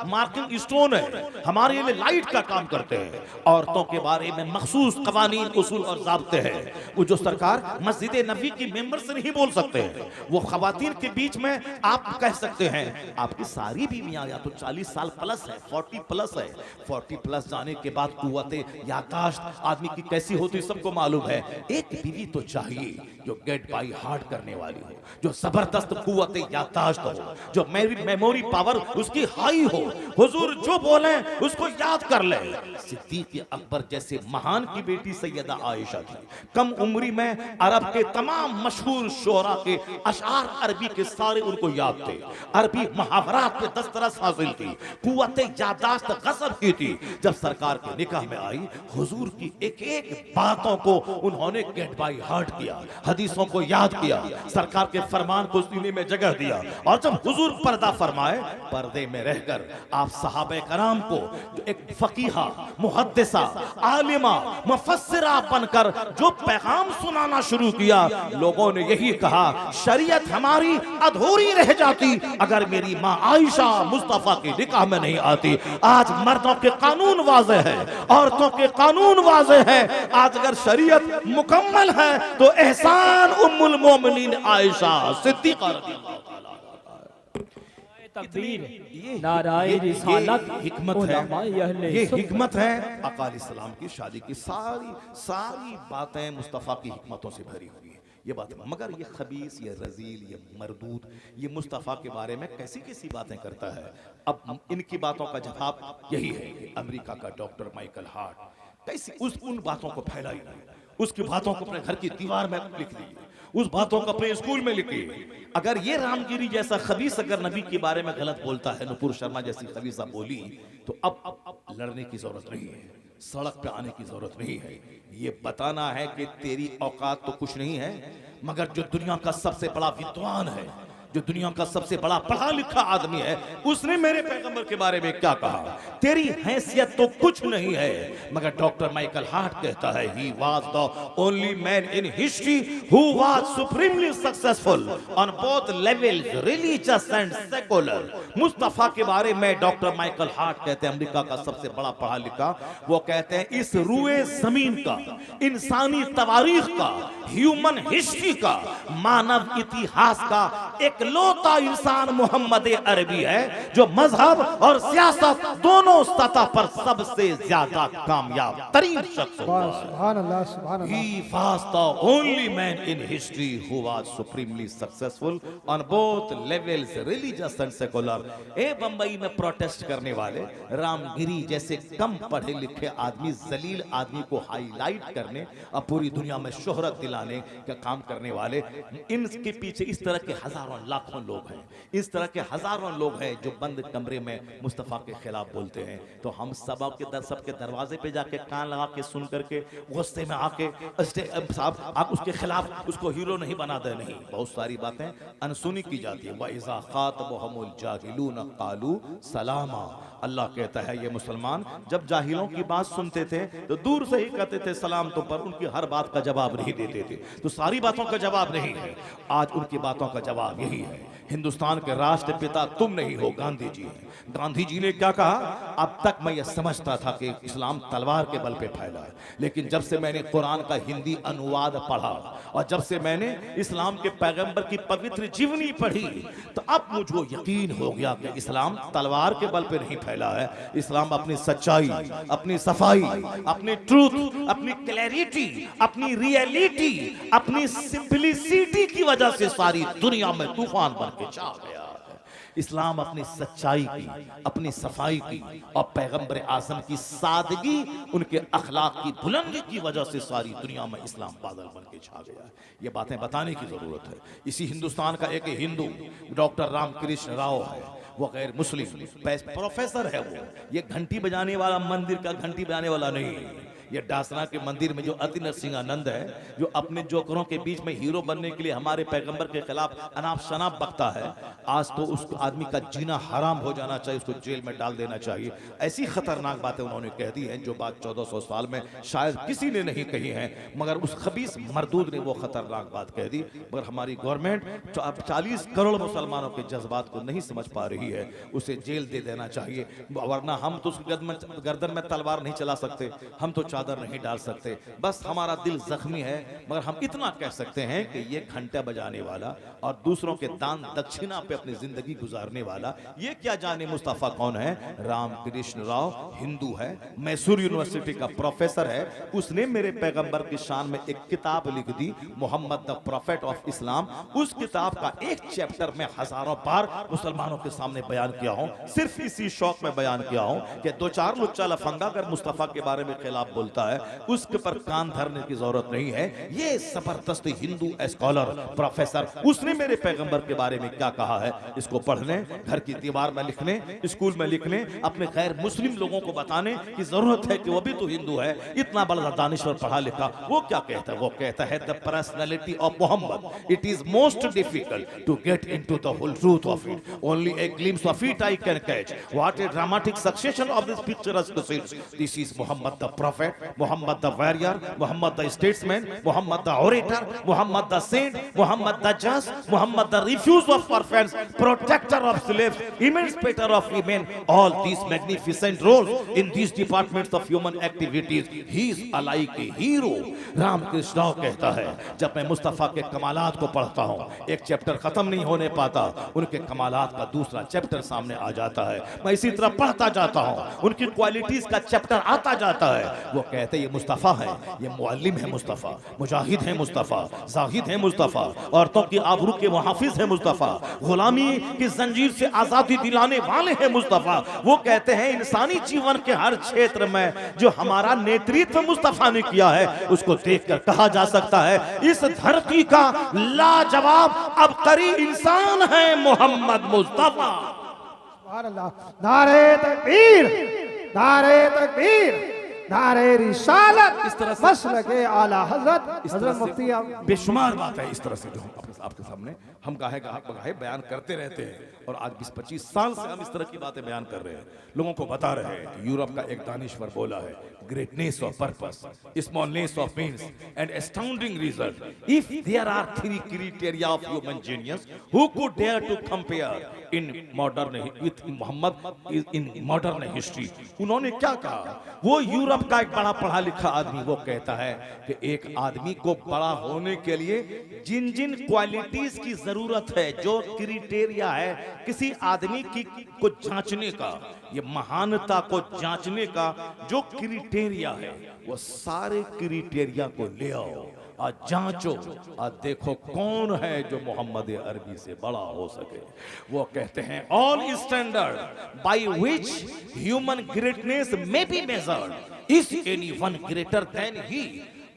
मार्किंग स्टोन है, हमारे लिए लाइट का काम करते हैं। औरतों के बारे में मखसूस कवानीन, उसूल और ज़ाब्ते हैं, वो जो सरकार मस्जिद नबी की मेंबर से नहीं बोल सकते हैं। वो खवातीन के बीच में आप कह सकते हैं, आपकी सारी बीवियां या तो 40 साल प्लस है, 40 प्लस है। 40 प्लस जाने के बाद कुव्वते यादाश्त आदमी की कैसी होती सबको मालूम है। एक बीवी तो चाहिए जो गेट बाई हार्ट करने वाली हो, जो जबरदस्त कुव्वते यादाश्त हो, जो मेमोरी पावर उसकी हाई हो, हुजूर जो बोले उसको याद कर ले। सिद्दीक अकबर जैसे महान की बेटी सैयदा आयशा थी, कम उम्री में अरब के तमाम मशहूर शोरा के अशार अरबी के सारे उनको याद थे, अरबी मुहावरात पे दस्तरस हासिल थी, कुव्वते यादाश्त गजब की थी। जब सरकार के निकाह में आई, हुजूर की एक एक बातों को उन्होंने गेट बाई हार्ट किया, हदीसों को याद किया, सरकार के फरमान को सीने में जगह दिया। और जब हुजूर पर्दा फरमाए, पर्दे में रहकर आप सहाबे कराम को जो एक फकीहा, मुहद्दिसा, आलिमा, मुफस्सिरा बनकर जो पैगाम सुनाना शुरू किया, लोगों ने यही कहा, शरीयत हमारी अधूरी रह जाती अगर मेरी माँ आयशा मुस्तफा के निकाह में नहीं आती। आज मर्दों के कानून वाज़े है, औरतों के कानून वाज़े है। आज अगर शरीयत मुकम्मल है तो एहसान उम्मुल मोमिनीन आयशा सिद्दीक़ा रज़ियल्लाहु ताला तकबीर, ये नाराए रिसालत, हिकमत है, ये हिकमत है। आका अलैहिस्सलाम की शादी की सारी बातें मुस्तफ़ा की हिकमतों से भरी हुई है, ये बात। मगर ये खबीस, ये रजील, ये मरदूद, ये मुस्तफ़ा के बारे में कैसी कैसी बातें करता है। अब इनकी बातों का जवाब यही है कि अमेरिका का डॉक्टर माइकल हार्ट कैसी उन बातों को फैलाई, उसकी बातों को अपने घर की दीवार में लिख दी, उस बातों को अपने स्कूल में लिखी। अगर ये रामगिरी जैसा खबीस अगर नबी के बारे में गलत बोलता है, नुपुर शर्मा जैसी खबीसा बोली, तो अब लड़ने की जरूरत नहीं है, सड़क पे आने की जरूरत नहीं है। ये बताना है कि तेरी औकात तो कुछ नहीं है, मगर जो दुनिया का सबसे बड़ा विद्वान है, जो दुनिया का सबसे बड़ा पढ़ा लिखा आदमी है, उसने मेरे पैगंबर के बारे में क्या कहा। तेरी हैसियत तो कुछ नहीं है, मगर डॉक्टर माइकल हार्ट कहता है, he was the only man in history who was supremely successful on both levels, religious and secular। Mustafa के बारे में डॉक्टर माइकल हार्ट कहते हैं, अमेरिका का सबसे बड़ा पढ़ा लिखा, वो कहते हैं इस रुए जमीन का, इंसानी तवारीख का, ह्यूमन हिस्ट्री का, मानव इतिहास का एक लौता इंसान मोहम्मद अरबी है जो मजहब और सियासत दोनों सतह पर सबसे ज्यादा कामयाब तरीन शख्स हुआ। सुभान अल्लाह, सुभान अल्लाह। He was the only man in history who was supremely successful on both levels, religious and secular। ए बंबई में प्रोटेस्ट करने वाले रामगिरी जैसे कम पढ़े लिखे आदमी, जलील आदमी को हाईलाइट करने और पूरी दुनिया में शोहरत दिलाने का काम करने वाले, इनके पीछे इस तरह के हजारों लाखों लोग हैं, इस तरह के हजारों लोग हैं जो बंद कमरे में मुस्तफ़ा के खिलाफ बोलते हैं। तो हम सबके दरवाजे पे जाके कान लगा के सुन करके गुस्से में आके साहब आप उसके खिलाफ उसको हीरो नहीं बना दे, नहीं। बहुत सारी बातें अनसुनी की जाती है। वइज़ा ख़ातबहुमुल जाहिलून क़ालू सलामा। अल्लाह कहता है ये मुसलमान जब जाहिलों की बात सुनते थे तो दूर से ही कहते थे सलाम, तो पर उनकी हर बात का जवाब नहीं देते थे। तो सारी बातों का जवाब नहीं है, आज उनकी बातों का जवाब यही है। हिंदुस्तान के राष्ट्रपिता तुम नहीं हो, गांधी जी हैं। गांधी जी ने क्या कहा, अब तक मैं यह समझता था कि इस्लाम तलवार के बल पे फैला है, लेकिन जब से मैंने कुरान का हिंदी अनुवाद पढ़ा और जब से मैंने इस्लाम के पैगंबर की पवित्र जीवनी पढ़ी, तो अब मुझे यकीन हो गया कि इस्लाम तलवार के बल पे नहीं फैला है। इस्लाम अपनी सच्चाई, अपनी सफाई, अपनी ट्रूथ, अपनी क्लैरिटी, अपनी रियलिटी, अपनी सिंपलिसिटी की वजह से सारी दुनिया में तूफान बन के छा गया है। इस्लाम अपनी सच्चाई की, अपनी सफाई की और पैगंबर आज़म की सादगी, उनके अखलाक की बुलंदी की वजह से सारी दुनिया में इस्लाम बादल बन के छा गया है। ये बातें बताने की जरूरत है। इसी हिंदुस्तान का एक हिंदू डॉक्टर रामकृष्ण राव है, वो गैर मुस्लिम प्रोफेसर है। वो ये घंटी बजाने वाला, मंदिर का घंटी बजाने वाला नहीं, ये डासना के मंदिर में जो अति नरसिंहानंद है, जो अपने जोकरों के बीच में हीरो बनने के लिए हमारे पैगंबर के खिलाफ अनाप शनाप बकता है, आज तो उस आदमी का जीना हराम हो जाना चाहिए, उसको जेल में डाल देना चाहिए। ऐसी खतरनाक बातें उन्होंने कह दी हैं जो बात 1400 साल में शायद किसी ने नहीं कही है, मगर उस खबीस मरदूद ने वो खतरनाक बात कह दी। मगर हमारी गवर्नमेंट जो अब 40 करोड़ मुसलमानों के जज्बात को नहीं समझ पा रही है, उसे जेल दे देना चाहिए, वरना हम तो उसकी गर्दन में तलवार नहीं चला सकते, हम तो चादर नहीं डाल सकते। बस हमारा दिल जख्मी है, मगर हम इतना कह सकते हैं कि ये घंटा बजाने वाला और दूसरों के दान दक्षिणा पे अपनी जिंदगी गुजारने वाला, ये क्या जाने मुस्तफा कौन है? रामकृष्ण राव हिंदू है, मैसूर यूनिवर्सिटी का प्रोफेसर है। उसने मेरे पैगंबर की शान में एक किताब लिख दी, Muhammad the prophet of Islam. उस किताब का एक चैप्टर में हजारों बार मुसलमानों के सामने बयान किया हूं, सिर्फ इसी शौक में बयान किया हूं कि दो चार लुच्चा लफंगा अगर मुस्तफा के बारे में खिलाफ बोलता है, उसके पर कान धरने की जरूरत नहीं है। ये जबरदस्त हिंदू स्कॉलर प्रोफेसर, उसने मेरे पैगंबर के बारे में क्या कहा है, इसको पढ़ने, घर की दीवार में लिखने, स्कूल में लिखने, अपने गैर मुस्लिम लोगों को बताने की जरूरत है कि वो भी तो हिंदू है। इतना बड़ा दानिश्वर पढ़ा लिखा, वो क्या कहता है? वो कहता है the personality of Muhammad, it is most difficult to get into the whole truth of it, only a glimpse of it I can catch, what a dramatic succession of this picturesque scenes. This is Muhammad the prophet, Muhammad the warrior, Muhammad the statesman, Muhammad the orator, Muhammad the saint, Muhammad the just, Muhammad the refuge of orphans, protector of slaves, emancipator of women, all these magnificent roles in these departments of human activities, he is alike a hero। Ramakrishna Rao कहता है, जब मैं मुस्तफा के कमालात को पढ़ता हूँ, एक chapter खत्म नहीं होने पाता, उनके कमालात का दूसरा चैप्टर सामने आ जाता है। मैं इसी तरह पढ़ता जाता हूँ, उनकी क्वालिटीज का चैप्टर आता जाता है। वो कहते हैं ये मुस्तफा है, ये मुअल्लिम है मुस्तफा, मुजाहिद है मुस्तफा, जाहिद है मुस्तफा, औरतों की आबरू के मुहाफिज है मुस्तफा, गुलामी की जंजीर से आजादी दिलाने वाले हैं मुस्तफा। वो कहते हैं इंसानी जीवन के हर क्षेत्र में जो हमारा नेतृत्व मुस्तफा ने किया है, उसको देखकर कहा जा सकता है इस धरती का लाजवाब अबकरी इंसान है मोहम्मद मुस्तफा। नारे तकबीर, नारे तकबीर, नारे रिसालत, इस तरह से मसलके आला हजरत हजरत मुफ्ती बेशुमार बात है। इस तरह से जो आपके सामने हम गाहे बयान करते रहते हैं, और आज 20-25 साल से हम इस तरह की बातें बयान कर रहे हैं, लोगों को बता रहे हैं कि यूरोप का एक दानिश्वर बोला है, greatness of purpose, smallness of means and astounding result, if there are 3 criteria of human genius, who could dare to compare in modern with Muhammad in modern history. उन्होंने क्या कहा? वो यूरोप का एक बड़ा पढ़ा लिखा आदमी, वो कहता है कि एक आदमी को बड़ा होने के लिए जिन जिन क्वालिटीज की जरूरत है, जो क्राइटेरिया है किसी आदमी की को जांचने का, ये महानता को जांचने का जो क्राइटेरिया है, वो सारे क्राइटेरिया को ले आओ और जांचो और देखो कौन है जो मोहम्मद अरबी से बड़ा हो सके। वो कहते हैं all standard by which human greatness may be measured, is anyone greater than he.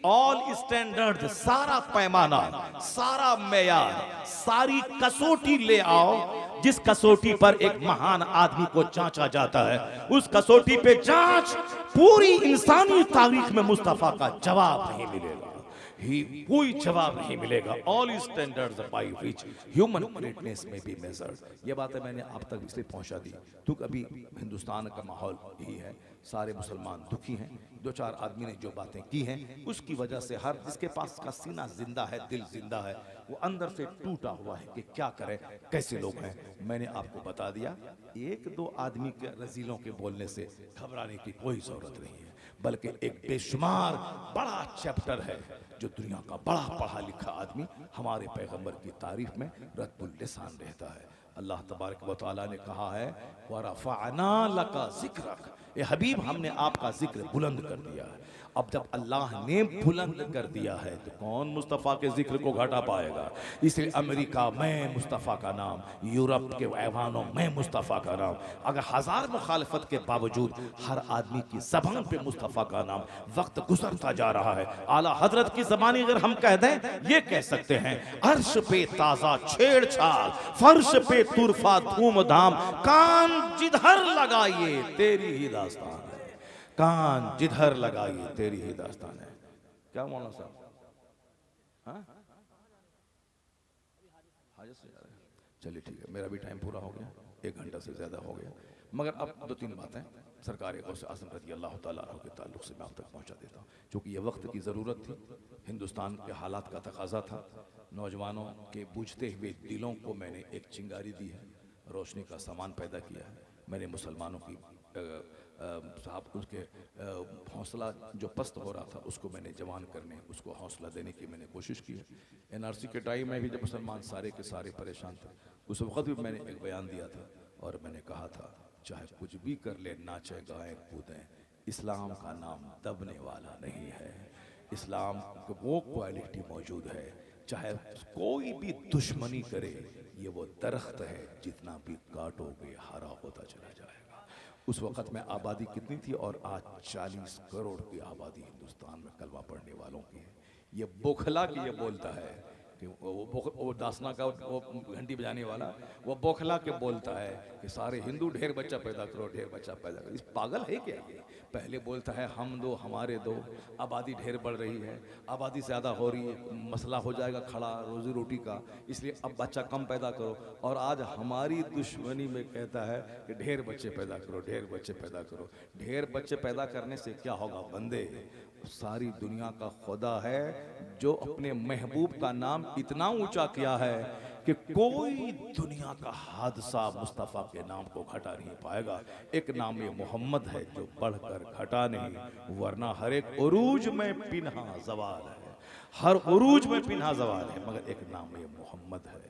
All standard, सारा पैमाना, सारा मेयार, सारी कसौटी ले आओ, जिस कसौटी पर एक महान आदमी को जांचा जाता है, उस कसौटी पे जांच, पूरी इंसानी तारीख में मुस्तफा का जवाब नहीं मिलेगा, कोई जवाब नहीं मिलेगा। All standards bye which human greatness may be measured. ये बातें मैंने आप तक इसलिए पहुंचा दी तो अभी हिंदुस्तान का माहौल ही है, सारे मुसलमान दुखी हैं, 2-4 आदमी ने जो बातें की हैं उसकी वजह से हर जिसके पास का सीना जिंदा है, दिल जिंदा है, वो अंदर से टूटा हुआ है कि क्या करें, कैसे लोग हैं। मैंने आपको बता दिया, 1-2 आदमी के रजीलों के बोलने से घबराने की कोई जरूरत नहीं है, बल्कि एक बेशुमार बड़ा चैप्टर है जो दुनिया का बड़ा पढ़ा लिखा आदमी हमारे पैगंबर की तारीफ में रद्दुल लिसान रहता है। अल्लाह तबारक व तआला ने कहा है वरफ़अना लका ज़िक्रक, ए हबीब हमने आपका जिक्र बुलंद कर दिया है। अब जब अल्लाह ने बुलंद कर दिया है तो कौन मुस्तफ़ा के जिक्र को घटा पाएगा। इसलिए अमेरिका में मुस्तफ़ा का नाम, यूरोप के ऐवानों में मुस्तफ़ा का नाम, अगर 1000 मुखालफत के बावजूद हर आदमी की ज़बान पे मुस्तफ़ा का नाम, वक्त गुजरता जा रहा है। आला हजरत की ज़बानी अगर हम कह दें, ये कह सकते हैं अर्श पे ताज़ा छेड़छाड़, फर्श पे तुरफा धूमधाम, कान जिधर लगाइए तेरी ही दास्तान है, कान जिधर लगाई तेरी ही दास्तान है। क्या मौलाना साहब, हाँ हाजत से जा रहे हैं? चलिए ठीक है, मेरा भी टाइम पूरा हो गया, 1 घंटा से ज़्यादा हो गया, मगर अब 2-3 बातें सरकार गौस आज़म रज़ी अल्लाह ताला अन्हु के ताल्लुक़ से मैं आप तक पहुँचा देता हूँ, क्योंकि ये वक्त की ज़रूरत थी, हिंदुस्तान के हालात का तकाजा था। नौजवानों के बूझते हुए दिलों को मैंने एक चिंगारी दी है, रोशनी का सामान पैदा किया है। मैंने मुसलमानों की साहब उसके हौसला जो पस्त हो रहा था उसको मैंने जवान करने, उसको हौसला देने की मैंने कोशिश की है। NRC के टाइम में भी जब मुसलमान सारे के सारे परेशान थे, उस वक्त भी मैंने एक बयान दिया था और मैंने कहा था चाहे कुछ भी कर ले, नाचे गाएं कूदें, इस्लाम का नाम दबने वाला नहीं है। इस्लाम को वो क्वालिटी मौजूद है, चाहे कोई भी दुश्मनी करे, ये वो दरख्त है जितना भी काटोगे हरा होता चला जाएगा। उस वक़्त में आबादी कितनी थी और आज 40 करोड़ की आबादी हिंदुस्तान में कलमा पढ़ने वालों की है। ये बोखला की ये बोलता है कि वो दासना का वो घंटी बजाने वाला वो बोखला के बोलता है कि सारे हिंदू ढेर बच्चा पैदा करो, ढेर बच्चा पैदा करो। इस पागल है क्या ये? पहले बोलता है हम दो हमारे दो, आबादी ढेर बढ़ रही है, आबादी ज़्यादा हो रही है, मसला हो जाएगा खड़ा रोज़ी रोटी का, इसलिए अब बच्चा कम पैदा करो। और आज हमारी दुश्मनी में कहता है कि ढेर बच्चे पैदा करो, ढेर बच्चे पैदा करो। ढेर बच्चे पैदा करने से क्या होगा बंदे? सारी दुनिया का खुदा है जो अपने महबूब का नाम इतना ऊंचा किया है कि कोई दुनिया का हादसा मुस्तफ़ा के नाम को घटा नहीं पाएगा। एक नाम ये मोहम्मद है जो बढ़कर घटा नहीं, वरना हर एक उरूज में पिन्हा ज़वाल है, हर उरूज में पिन्हा ज़वाल है, मगर एक नाम ये मोहम्मद है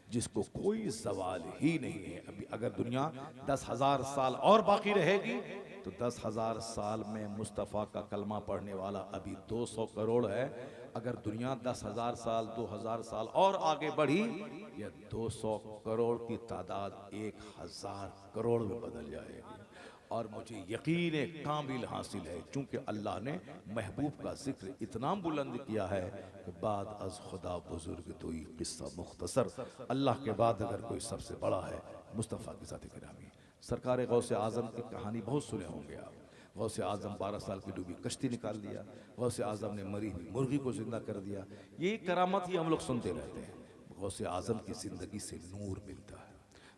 जिसको कोई सवाल ही नहीं है। अभी अगर दुनिया 10,000 साल और बाकी रहेगी तो 10,000 साल में मुस्तफ़ा का कलमा पढ़ने वाला अभी 200 करोड़ है। अगर दुनिया 10,000 साल 2,000 साल और आगे बढ़ी, यह 200 करोड़ की तादाद 1,000 करोड़ में बदल जाएगी। और मुझे यकीन कामिल हासिल है, चूँकि अल्लाह ने महबूब का जिक्र इतना बुलंद किया है कि बाद अज खुदा बुजुर्ग तो ही किस्सा मुख्तसर, अल्लाह के बाद अगर कोई सबसे बड़ा है मुस्तफ़ा की ज़ात गिरामी। सरकार गौसे आज़म की कहानी बहुत सुने होंगे आप। गौसे आज़म 12 साल की डूबी कश्ती निकाल दिया, गौसे आज़म ने मरी हुई मुर्गी को जिंदा कर दिया। ये करामत ही हम लोग सुनते रहते हैं। गौसे आज़म की ज़िंदगी से नूर मिलता है,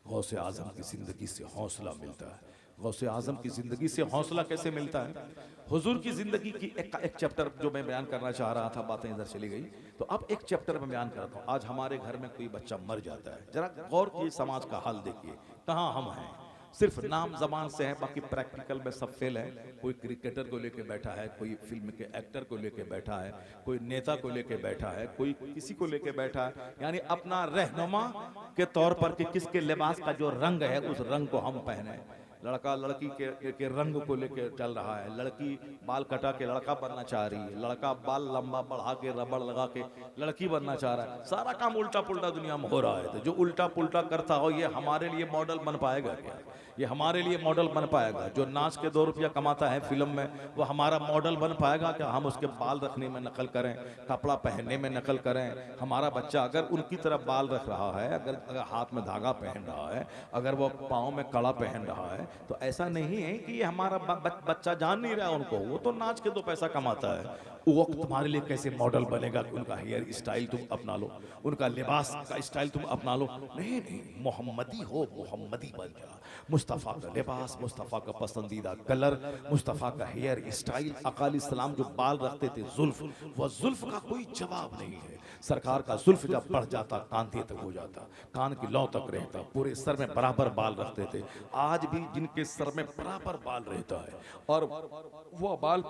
गौसे आज़म की ज़िंदगी से हौसला मिलता है। गौसे आज़म की ज़िंदगी से हौसला कैसे मिलता है? हुजूर की ज़िंदगी की एक चैप्टर जो मैं बयान करना चाह रहा था, बातें इधर चली गई, तो अब एक चैप्टर में बयान करता हूँ। आज हमारे घर में कोई बच्चा मर जाता है, जरा गौर कीजिए, समाज का हाल देखिए, कहाँ हम हैं। सिर्फ नाम जबान से है, बाकी प्रैक्टिकल में सब फेल है। कोई क्रिकेटर को लेके बैठा है, कोई फिल्म के एक्टर को लेके बैठा है, कोई नेता को लेके बैठा है, कोई किसी को लेके बैठा है, यानी अपना रहनुमा के तौर पर कि किसके लिबास का जो रंग है उस रंग को हम पहने। लड़का लड़की के रंग को लेके चल रहा है, लड़की बाल कटा के लड़का बनना चाह रही है, लड़का बाल लंबा बढ़ा के रबड़ लगा के लड़की बनना चाह रहा है। सारा काम उल्टा पुल्टा दुनिया में हो रहा है। तो जो उल्टा पुल्टा करता हो ये हमारे लिए मॉडल बन पाएगा क्या? ये हमारे लिए मॉडल बन पाएगा? जो नाच के 2 रुपया कमाता है फिल्म में, वो हमारा मॉडल बन पाएगा क्या? हम उसके बाल रखने में नकल करें, कपड़ा पहनने में नकल करें। हमारा बच्चा अगर उनकी तरफ बाल रख रहा है, अगर हाथ में धागा पहन रहा है, अगर वो पाँव में कड़ा पहन रहा है, तो ऐसा नहीं है कि ये हमारा बच्चा जान नहीं रहा उनको, वो तो नाच के 2 पैसा कमाता है। वो तुम्हारे लिए कैसे मॉडल बनेगा कि उनका हेयर स्टाइल तुम अपना लो, उनका लिबास का स्टाइल तुम अपना लो? नहीं नहीं, मोहम्मदी हो, मोहम्मदी बन जा। मुस्तफ़ा का लिबास, मुस्तफ़ा का पसंदीदा कलर, मुस्तफ़ा का हेयर स्टाइल, अकाली सलाम जो बाल रखते थे जुल्फ, वह जुल्फ का कोई जवाब नहीं है। सरकार का जुल्फ जब बढ़ जाता कांधे तक हो जाता, कान की लौ तक रहता, पूरे सर में बराबर बाल रखते थे। आज भी जिनके सर में बराबर बाल रहता है और वो बाल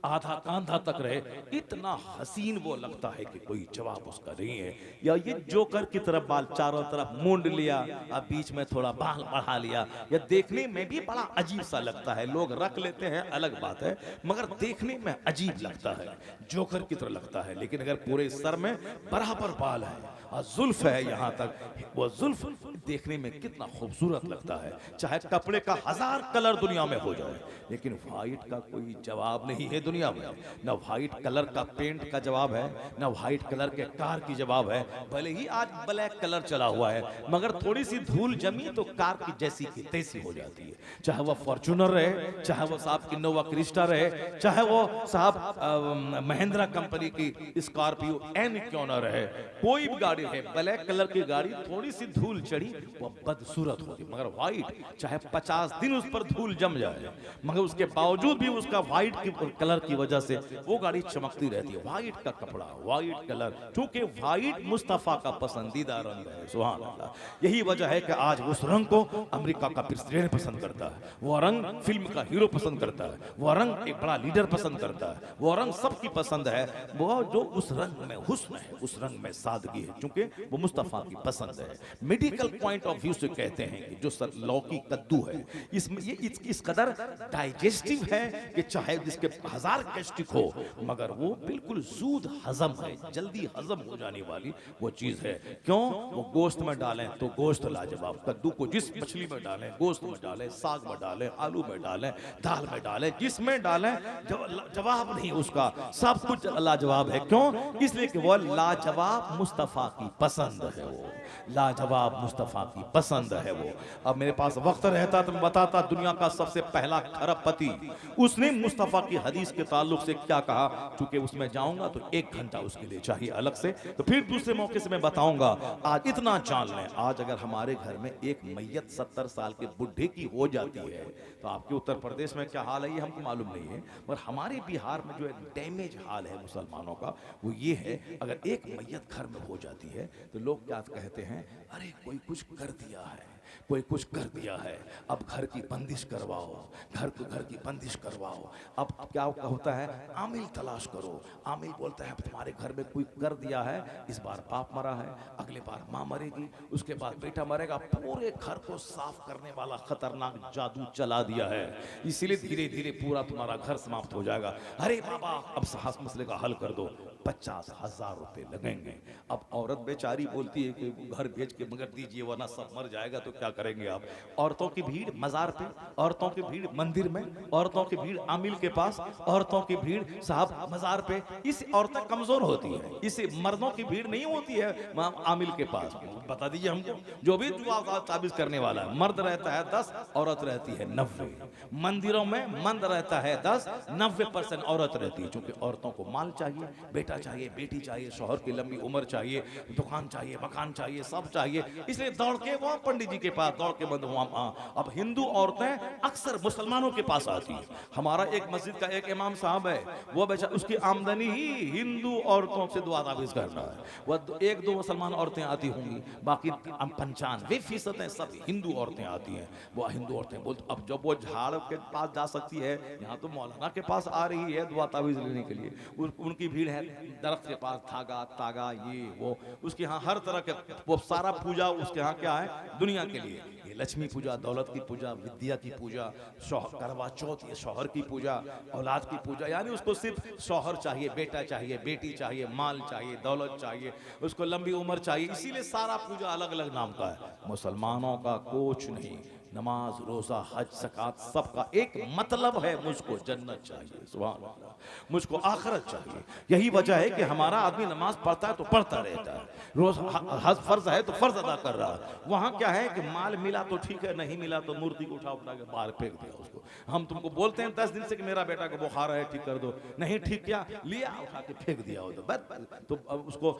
आधा कांधा तक रहे, इतना हसीन वो लगता है कि कोई जवाब उसका नहीं है। या ये जोकर की तरफ बाल चारों तरफ मुंड लिया, अब बीच में थोड़ा बाल बढ़ा लिया, या देखने में भी बड़ा अजीब सा लगता है। लोग रख लेते हैं अलग बात है, मगर देखने में अजीब लगता है, जोकर की तरह लगता है। लेकिन अगर पूरे सर में बराबर बाल है और जुल्फ है यहाँ तक, वो जुल्फ देखने में कितना खूबसूरत लगता है, चाहे कपड़े का 1000 कलर दुनिया में हो जाए, लेकिन व्हाइट का कोई जवाब नहीं है दुनिया में। न व्हाइट कलर का पेंट का जवाब है, न व्हाइट कलर के कार की जवाब है। भले ही आज ब्लैक कलर चला हुआ है, मगर थोड़ी सी धूल जमी तो कार की जैसी की तैसी हो जाती है। चाहे वो फॉर्च्यूनर रहे, चाहे वो साहब इनोवा क्रिस्टा रहे, चाहे वो साहब महिंद्रा कंपनी की स्कॉर्पियो एन क्यों ना रहे, कोई भी गाड़ी है, ब्लैक कलर की गाड़ी थोड़ी सी धूल चढ़ी वो बदसूरत होती। मगर व्हाइट चाहे 50 दिन उस पर धूल जम जाए, मगर उसके बावजूद भी उसका व्हाइट की कलर की वजह से वो गाड़ी चमकती रहती है। व्हाइट का कपड़ा, व्हाइट कलर, क्योंकि व्हाइट मुस्तफा का पसंदीदा रंग है। सुभान अल्लाह। यही वजह है कि आज उस रंग को अमेरिका का प्रेसिडेंट पसंद करता है, वो रंग फिल्म का हीरो पसंद करता है, वो रंग एक बड़ा लीडर पसंद करता है, वो रंग सबकी पसंद है। वो जो उस रंग में हुस्न है, उस रंग में सादगी है, क्योंकि वो मुस्तफा की पसंद है। मेडिकल पॉइंट ऑफ व्यू से कहते हैं कि जो लौकी कद्दू है, इसमें ये इस कदर डाइजेस्टिव है कि चाहे जिसके 1000 गैस्ट्रिक हो, मगर वो बिल्कुल सूद हजम है, जल्दी हजम हो जाने वाली वो चीज है। क्यों? वो गोश्त में डालें तो गोश्त लाजवाब, कद्दू को जिस मछली में डालें, गोश्त में डालें, साग में डालें, आलू में डालें, दाल में डालें, जिसमें डालें जवाब नहीं उसका, सब कुछ लाजवाब है। क्यों? इसलिए कि वो लाजवाब मुस्तफा की पसंद है, वो लाजवाब मुस्तफा की पसंद है वो। अब मेरे पास वक्त रहता तो मैं बताता दुनिया का सबसे पहला खरबपति उसने मुस्तफा की हदीस के ताल्लुक से क्या कहा, क्योंकि उसमें जाऊंगा तो 1 घंटा उसके लिए चाहिए अलग से, तो फिर दूसरे मौके से मैं बताऊंगा। आज इतना जान लें, आज अगर हमारे घर में एक मैयत 70 साल के बुढ़े की हो जाती है तो आपके उत्तर प्रदेश में क्या हाल है ये हमको मालूम नहीं है, पर हमारे बिहार में जो एक डैमेज हाल है मुसलमानों का वो ये है, अगर एक मैयत घर में हो जाती है तो लोग क्या कहते हैं, अरे कोई कुछ कर दिया है, कोई कुछ कर दिया है, अब घर की बंदिश करवाओ, घर की बंदिश करवाओ। अब क्या होता है, आमिल तलाश करो। आमिल बोलता है तुम्हारे घर में कोई कर दिया है, इस बार बाप मरा है, अगले बार माँ मरेगी, उसके बाद बेटा मरेगा, पूरे घर को साफ करने वाला खतरनाक जादू चला दिया है, इसीलिए धीरे धीरे पूरा तुम्हारा घर समाप्त हो जाएगा। अरे बाबा अब साहस मसले का हल कर दो, 50,000 रुपए लगेंगे। अब औरत बेचारी बोलती है कि घर बेच के मगर दीजिए वरना सब मर जाएगा, तो क्या करेंगे आप? औरतों की भीड़ मजार पे, औरतों की भीड़ मंदिर में, औरतों की भीड़ आमिल के पास, औरतों की भीड़ साहब मजार पे। इस औरतें कमजोर होती है, इसे मर्दों की भीड़ नहीं होती है आमिल के पास। बता दीजिए हमको, जो भी दुआ ताबीज करने वाला है, मर्द रहता है 10, औरत रहती है 90। मंदिरों में मर्द रहता है 10, 90% औरत रहती है, क्योंकि औरतों को माल चाहिए, बेटा चाहिए, बेटी चाहिए, शौहर की लंबी उम्र चाहिए, दुकान चाहिए, मकान चाहिए, सब चाहिए, इसलिए दौड़ के वहां पंडित जी के पास दौड़ के बंद वहां। अब हिंदू औरतें अक्सर मुसलमानों के पास आती है। हमारा एक मस्जिद का एक इमाम साहब है, वो बेचारा उसकी आमदनी ही हिंदू औरतों से दुआ ताबीज करना है। वह 1-2 मुसलमान औरतें आती होंगी, बाकी 95% सब हिंदू औरतें आती हैं। वो हिंदू औरतें बोलते, अब जब वो झाड़ के पास जा सकती है, यहाँ तो मौलाना के पास आ रही है दुआ ताबीज लेने के लिए, उनकी भीड़ है दरख्त के पास, धागा तागा ये वो, उसके यहाँ हर तरह के वो सारा पूजा उसके यहाँ क्या है दुनिया के लिए। ये लक्ष्मी पूजा, दौलत की पूजा, विद्या की पूजा, करवा चौथ, ये शौहर की पूजा, औलाद की पूजा, यानी उसको सिर्फ शौहर चाहिए, बेटा चाहिए, बेटी चाहिए, माल चाहिए, दौलत चाहिए, उसको लंबी उम्र चाहिए, इसीलिए सारा पूजा अलग अलग नाम का है। मुसलमानों का कुछ नहीं, नमाज, रोजा, हज, ज़कात, सबका एक मतलब है, मुझको जन्नत चाहिए, सुभान अल्लाह, मुझको आखिरत चाहिए। यही वजह है कि हमारा आदमी नमाज पढ़ता है तो पढ़ता रहता है, रोज हज फर्ज है तो फर्ज अदा कर रहा है। वहाँ क्या है कि माल मिला तो ठीक है, नहीं मिला तो मूर्ति को उठा के बाहर फेंक दिया उसको। हम तुमको बोलते हैं 10 दिन से कि मेरा बेटा को बुखार है, ठीक कर दो, नहीं ठीक किया, लिया उठा के फेंक दिया हो, तो उसको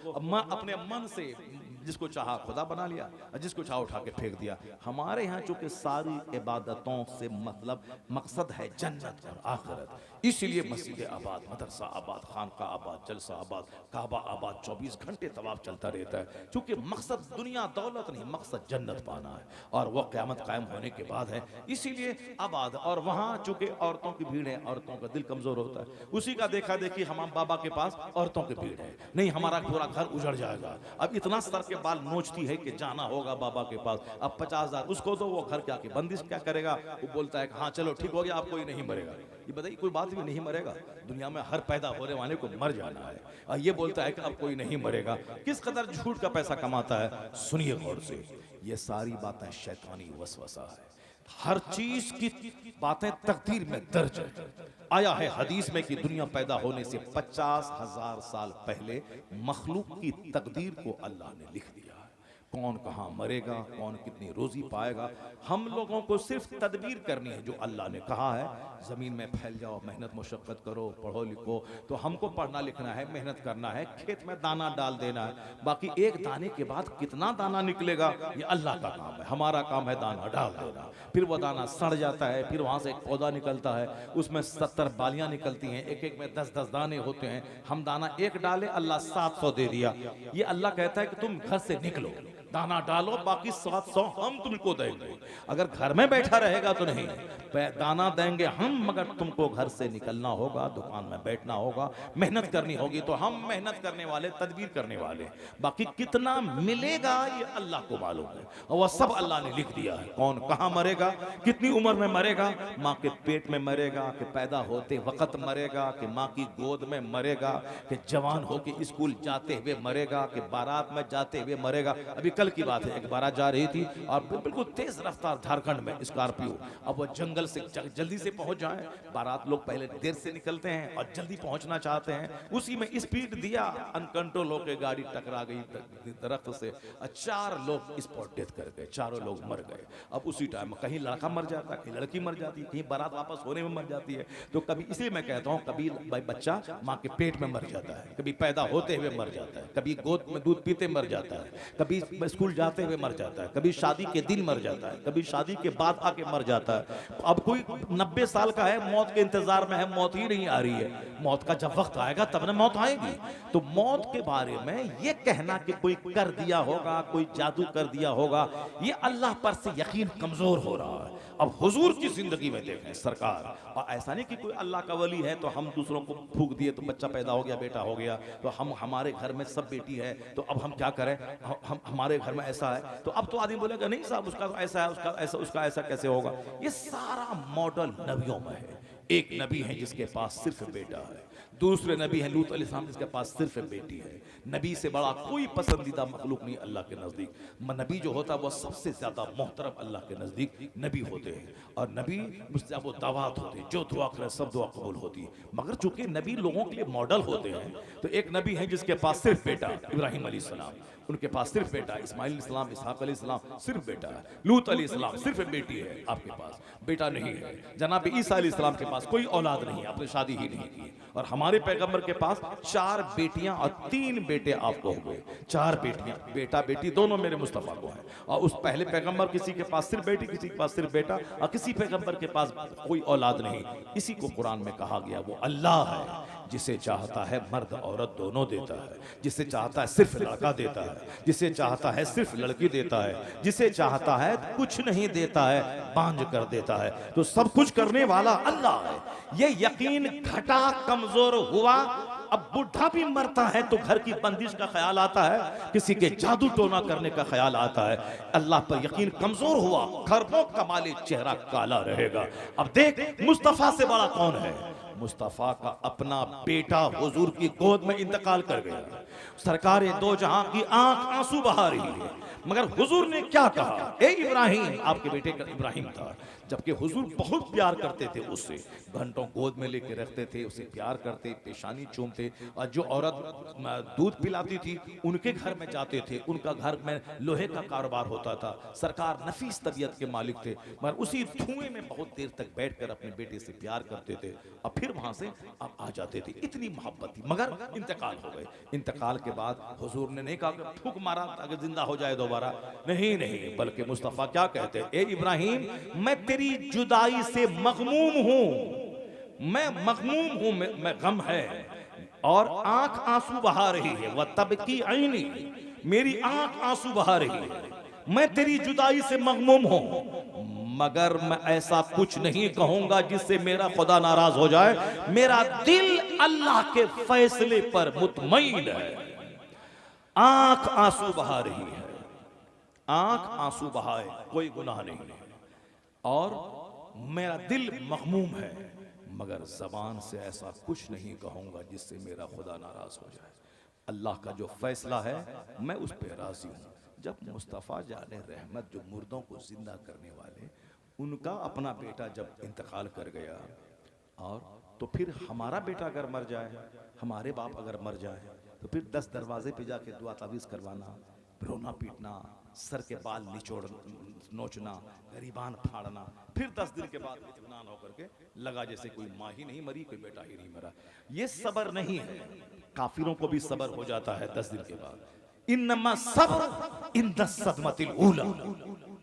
अपने मन से जिसको चाहा खुदा बना लिया, जिसको चाहा उठा के फेंक दिया। हमारे यहाँ चूंकि सारी इबादतों से मतलब मकसद है जन्नत और आखिरत, इसीलिए मस्जिद आबाद, मदरसा आबाद, खानका आबाद, जलसा आबाद, काबा आबाद, 24 घंटे तवाफ चलता रहता है, क्योंकि मकसद दुनिया दौलत नहीं, मकसद जन्नत पाना है, और वह क़यामत कायम होने के बाद है, इसीलिए आबाद। और वहाँ चूंकि औरतों की भीड़ है, औरतों का दिल कमजोर होता है, उसी का देखा देखी हमाम बाबा के पास औरतों की भीड़ है, नहीं हमारा पूरा घर उजड़ जाएगा। अब इतना सर के बाल नोचती है कि जाना होगा बाबा के पास, अब 50,000 उसको दो, वो घर क्या की बंदिश क्या करेगा, वो बोलता है कि हाँ चलो ठीक हो गया, अब कोई नहीं मरेगा। ये बताइए, कोई बात भी नहीं मरेगा? दुनिया में हर पैदा होने वाले को मर जाना है, और ये बोलता है कि अब कोई नहीं मरेगा। किस कदर झूठ का पैसा कमाता है, सुनिए गौर से। ये सारी बातें शैतानी वसवसा है। हर चीज की बातें तकदीर में दर्ज है। आया है हदीस में कि दुनिया पैदा होने से 50,000 साल पहले मखलूक की तकदीर को अल्लाह ने लिख दिया है। कौन कहाँ मरेगा, कौन कितनी रोजी पाएगा, हम लोगों को सिर्फ तदबीर करनी है। जो अल्लाह ने कहा है ज़मीन में फैल जाओ, मेहनत मुशक्क़त करो, पढ़ो लिखो, तो हमको पढ़ना लिखना है, मेहनत करना है, खेत में दाना डाल देना है। बाकी एक दाने के बाद कितना दाना निकलेगा ये अल्लाह का काम है। हमारा काम है दाना डाल देना, फिर वो दाना सड़ जाता है, फिर वहाँ से एक पौधा निकलता है, उसमें 70 बालियाँ निकलती हैं, एक एक में 10-10 दाने होते हैं। हम दाना एक डाले, अल्लाह 700 दे दिया। ये अल्लाह कहता है कि तुम घर से निकलो, दाना डालो, बाकी 700 हम तुमको देंगे। अगर घर में बैठा रहेगा तो नहीं, दाना देंगे हम, मगर तुमको घर से निकलना होगा, दुकान में बैठना होगा, मेहनत करनी होगी। तो हम मेहनत करने वाले, तदबीर करने वाले, बाकी कितना मिलेगा ये अल्लाह को मालूम है, और वह सब अल्लाह ने लिख दिया है। कौन कहाँ मरेगा, कितनी उम्र में मरेगा, माँ के पेट में मरेगा कि पैदा होते वक्त मरेगा, कि माँ की गोद में मरेगा, कि जवान होके स्कूल जाते हुए मरेगा, कि बारात में जाते हुए मरेगा। अभी कल की बात है, एक बारात जा रही थी और बिल्कुल तेज रफ्तार झारखंड में स्कॉर्पियो, अब वो जंगल से जल्दी से पहुंच जाए। बारात लोग पहले देर से निकलते हैं और जल्दी पहुंचना चाहते हैं, उसी में स्पीड दिया, अनकंट्रोल होकर गाड़ी टकरा गई दरख्त से, 4 लोग स्पॉट डेथ कर गए, चारों लोग मर गए। अब उसी टाइम कहीं लड़का मर जाता है, कहीं लड़की मर जाती है, कहीं बारात वापस होने में मर जाती है। तो कभी इसे मैं कहता हूँ, कभी बच्चा माँ के पेट में मर जाता है, कभी पैदा होते हुए मर जाता है, कभी गोद में दूध पीते मर जाता है, कभी स्कूल जाते हुए मर जाता है, कभी शादी के दिन मर जाता है, कभी शादी के बाद आके मर जाता है। अब कोई 90 साल का है, मौत के इंतजार में है, मौत ही नहीं आ रही है। मौत का जब वक्त आएगा तब ना मौत आएगी। तो मौत के बारे में ये कहना कि कोई कर दिया होगा, कोई जादू कर दिया होगा, ये अल्लाह पर से यकीन कमजोर हो रहा है। अब हुजूर की जिंदगी में देखें सरकार, और ऐसा नहीं कि कोई अल्लाह का वली है तो हम दूसरों को फूंक दिए तो बच्चा पैदा हो गया, बेटा हो गया, तो हमारे घर में सब बेटी है तो अब हम क्या करें, हम हमारे घर में ऐसा है तो अब तो आदमी बोलेगा नहीं साहब उसका तो ऐसा है, उसका ऐसा कैसे होगा। ये सारा मॉडल नबियों में है। एक नबी है जिसके पास सिर्फ बेटा है, दूसरे नबी है लूत अलैहिस्सलाम जिसके पास सिर्फ बेटी है। नबी से बड़ा कोई पसंदीदा मखलूक नहीं अल्लाह के नज़दीक। नबी जो होता है वो सबसे ज्यादा मोहतरम अल्लाह के नज़दीक नबी होते हैं, और नबी मुझसे वो दावत होते हैं, जो दुआ करे सब दुआ कबूल होती है। मगर चूंकि नबी लोगों के लिए मॉडल होते हैं, तो एक नबी है जिसके पास सिर्फ बेटा इब्राहिम अलैहिस्सलाम, उनके पास सिर्फ बेटा इस्माइल अलैहिस्सलाम, इसहाक अलैहिस्सलाम सिर्फ बेटा है, लूत अलैहिस्सलाम सिर्फ बेटी है, आपके पास बेटा नहीं है। जनाब ईसा अलैहिस्सलाम के पास कोई औलाद नहीं, आपने शादी ही नहीं की। और हमारे पैगंबर के पास 4 बेटियां और 3 बेटे आपको हुए। 4 बेटियां, बेटा बेटी दोनों मेरे मुस्तफा को है। और उस पहले पैगंबर किसी के पास सिर्फ बेटी, किसी के पास सिर्फ बेटा, और किसी पैगंबर के पास कोई औलाद नहीं। इसी को कुरान में कहा गया वो अल्लाह है जिसे चाहता है मर्द औरत दोनों देता है, जिसे चाहता है सिर्फ लड़का देता है, जिसे चाहता है सिर्फ लड़की देता है, जिसे चाहता है कुछ नहीं देता है, बांझ कर देता है। तो सब कुछ करने वाला अल्लाह है। ये यकीन घटा, कमजोर हुआ। अब बुढ़ा भी मरता है तो घर की बंदिश का ख्याल आता है, किसी के जादू टोना करने का ख्याल आता है। अल्लाह पर यकीन कमजोर हुआ, खरबों का मालिक चेहरा काला रहेगा। अब देख मुस्तफा से बड़ा कौन है। मुस्तफा का अपना बेटा हुजूर की गोद में इंतकाल कर गया। सरकार दो जहां की आंख आंसू बहा रही है, मगर हुजूर ने क्या कहा, ए इब्राहिम, आपके बेटे का इब्राहिम था, जबकि हुजूर बहुत प्यार करते थे उससे, घंटों गोद में लेके रखते थे, उसे प्यार करते, पेशानी चूमते। और जो औरत दूध पिलाती थी उनके घर में जाते थे, उनका घर में लोहे का कारोबार होता था। सरकार नफीस तबीयत के मालिक थे, मगर उसी धुएं में बहुत देर तक बैठकर अपने बेटे से प्यार करते थे और फिर वहां से अब आ जाते थे। इतनी मोहब्बत थी। मगर इंतकाल हो गए। इंतकाल के बाद हुजूर ने नहीं कहा कि फूंक मारा ताकि जिंदा हो जाए दोबारा, नहीं नहीं, बल्कि मुस्तफा क्या कहते, ए इब्राहिम, मैं तेरी जुदाई से मगमूम हूं, मैं मगमूम हूं, मैं गम है, और आंख आंसू बहा रही है। वह तब की आईनी, मेरी आंख आंसू बहा रही है, मैं तेरी जुदाई से मगमूम हूं, मगर मैं ऐसा कुछ नहीं कहूंगा जिससे मेरा खुदा नाराज हो जाए। मेरा दिल अल्लाह के फैसले पर मुतमईन है। आंख आंसू बहा रही है, आंख आंसू बहाए कोई गुनाह नहीं है, और मेरा दिल मगमूम है, मगर ज़बान से ऐसा कुछ नहीं कहूँगा जिससे मेरा खुदा नाराज़ हो जाए। अल्लाह का जो फैसला है मैं उस पर राज़ी हूँ। जब मुस्तफ़ा जाने रहमत जो मुर्दों को ज़िंदा करने वाले, उनका अपना बेटा जब इंतकाल कर गया, और तो फिर हमारा बेटा अगर मर जाए, हमारे बाप अगर मर जाए, तो फिर 10 दरवाजे पे जाके दुआ तावीज़ करवाना, रोना पीटना, सर के बाल निचोड़ नोचना, गरीबान फाड़ना, फिर 10 दिन के बाद इत्मीनान होकर के लगा जैसे कोई माँ ही नहीं मरी, कोई बेटा ही नहीं मरा। ये सब्र नहीं है। काफिरों को भी सब्र हो जाता है 10 दिन के बाद। इन्नमा सब्र इंद सदमतिल ऊला,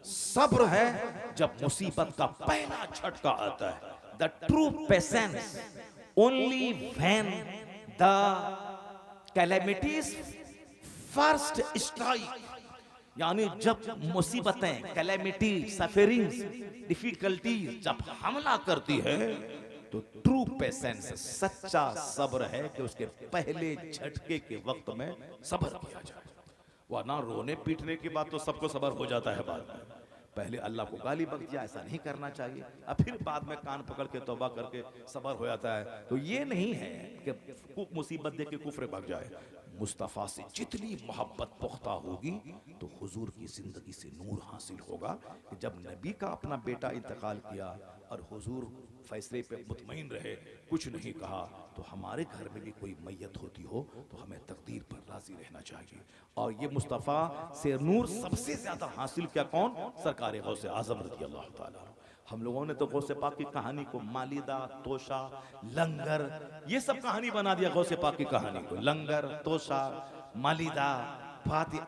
सब्र है जब मुसीबत का पहला झटका आता है। The true patience only when the calamities first strike, यानी जब मुसीबतें, कैलेमिटी, सफरिंग्स, डिफिकल्टीज जब हमला करती है, तो ट्रू पेशेंस, सच्चा सब्र है कि उसके पहले झटके के वक्त में सब्र किया जाए। वरना रोने पीटने के बाद तो सबको सब्र हो जाता है, बाद में पहले अल्लाह को गाली बक दिया, ऐसा नहीं करना चाहिए, और फिर बाद में कान पकड़ के तौबा करके सब्र हो जाता है। तो ये नहीं है कि मुसीबत देख के कुफ्र भाग जाए। मुस्तफ़ा से जितनी मोहब्बत पुख्ता होगी तो हुजूर की ज़िंदगी से नूर हासिल होगा। कि जब नबी का अपना बेटा इंतकाल किया और हुजूर फैसले पे मुतमईन रहे, कुछ नहीं कहा, तो हमारे घर में भी कोई मैयत होती हो तो हमें तकदीर पर राजी रहना चाहिए। और ये मुस्तफ़ा से नूर सबसे ज़्यादा हासिल किया कौन? सरकार गौसे आज़म रज़ी अल्लाह ताला। हम लोगों ने तो गौसे पाक की कहानी को मालिदा, तोशा, लंगर, ये सब कहानी बना दिया। गौसे पाक की कहानी को लंगर, तोशा, मालिदा, फातिहा,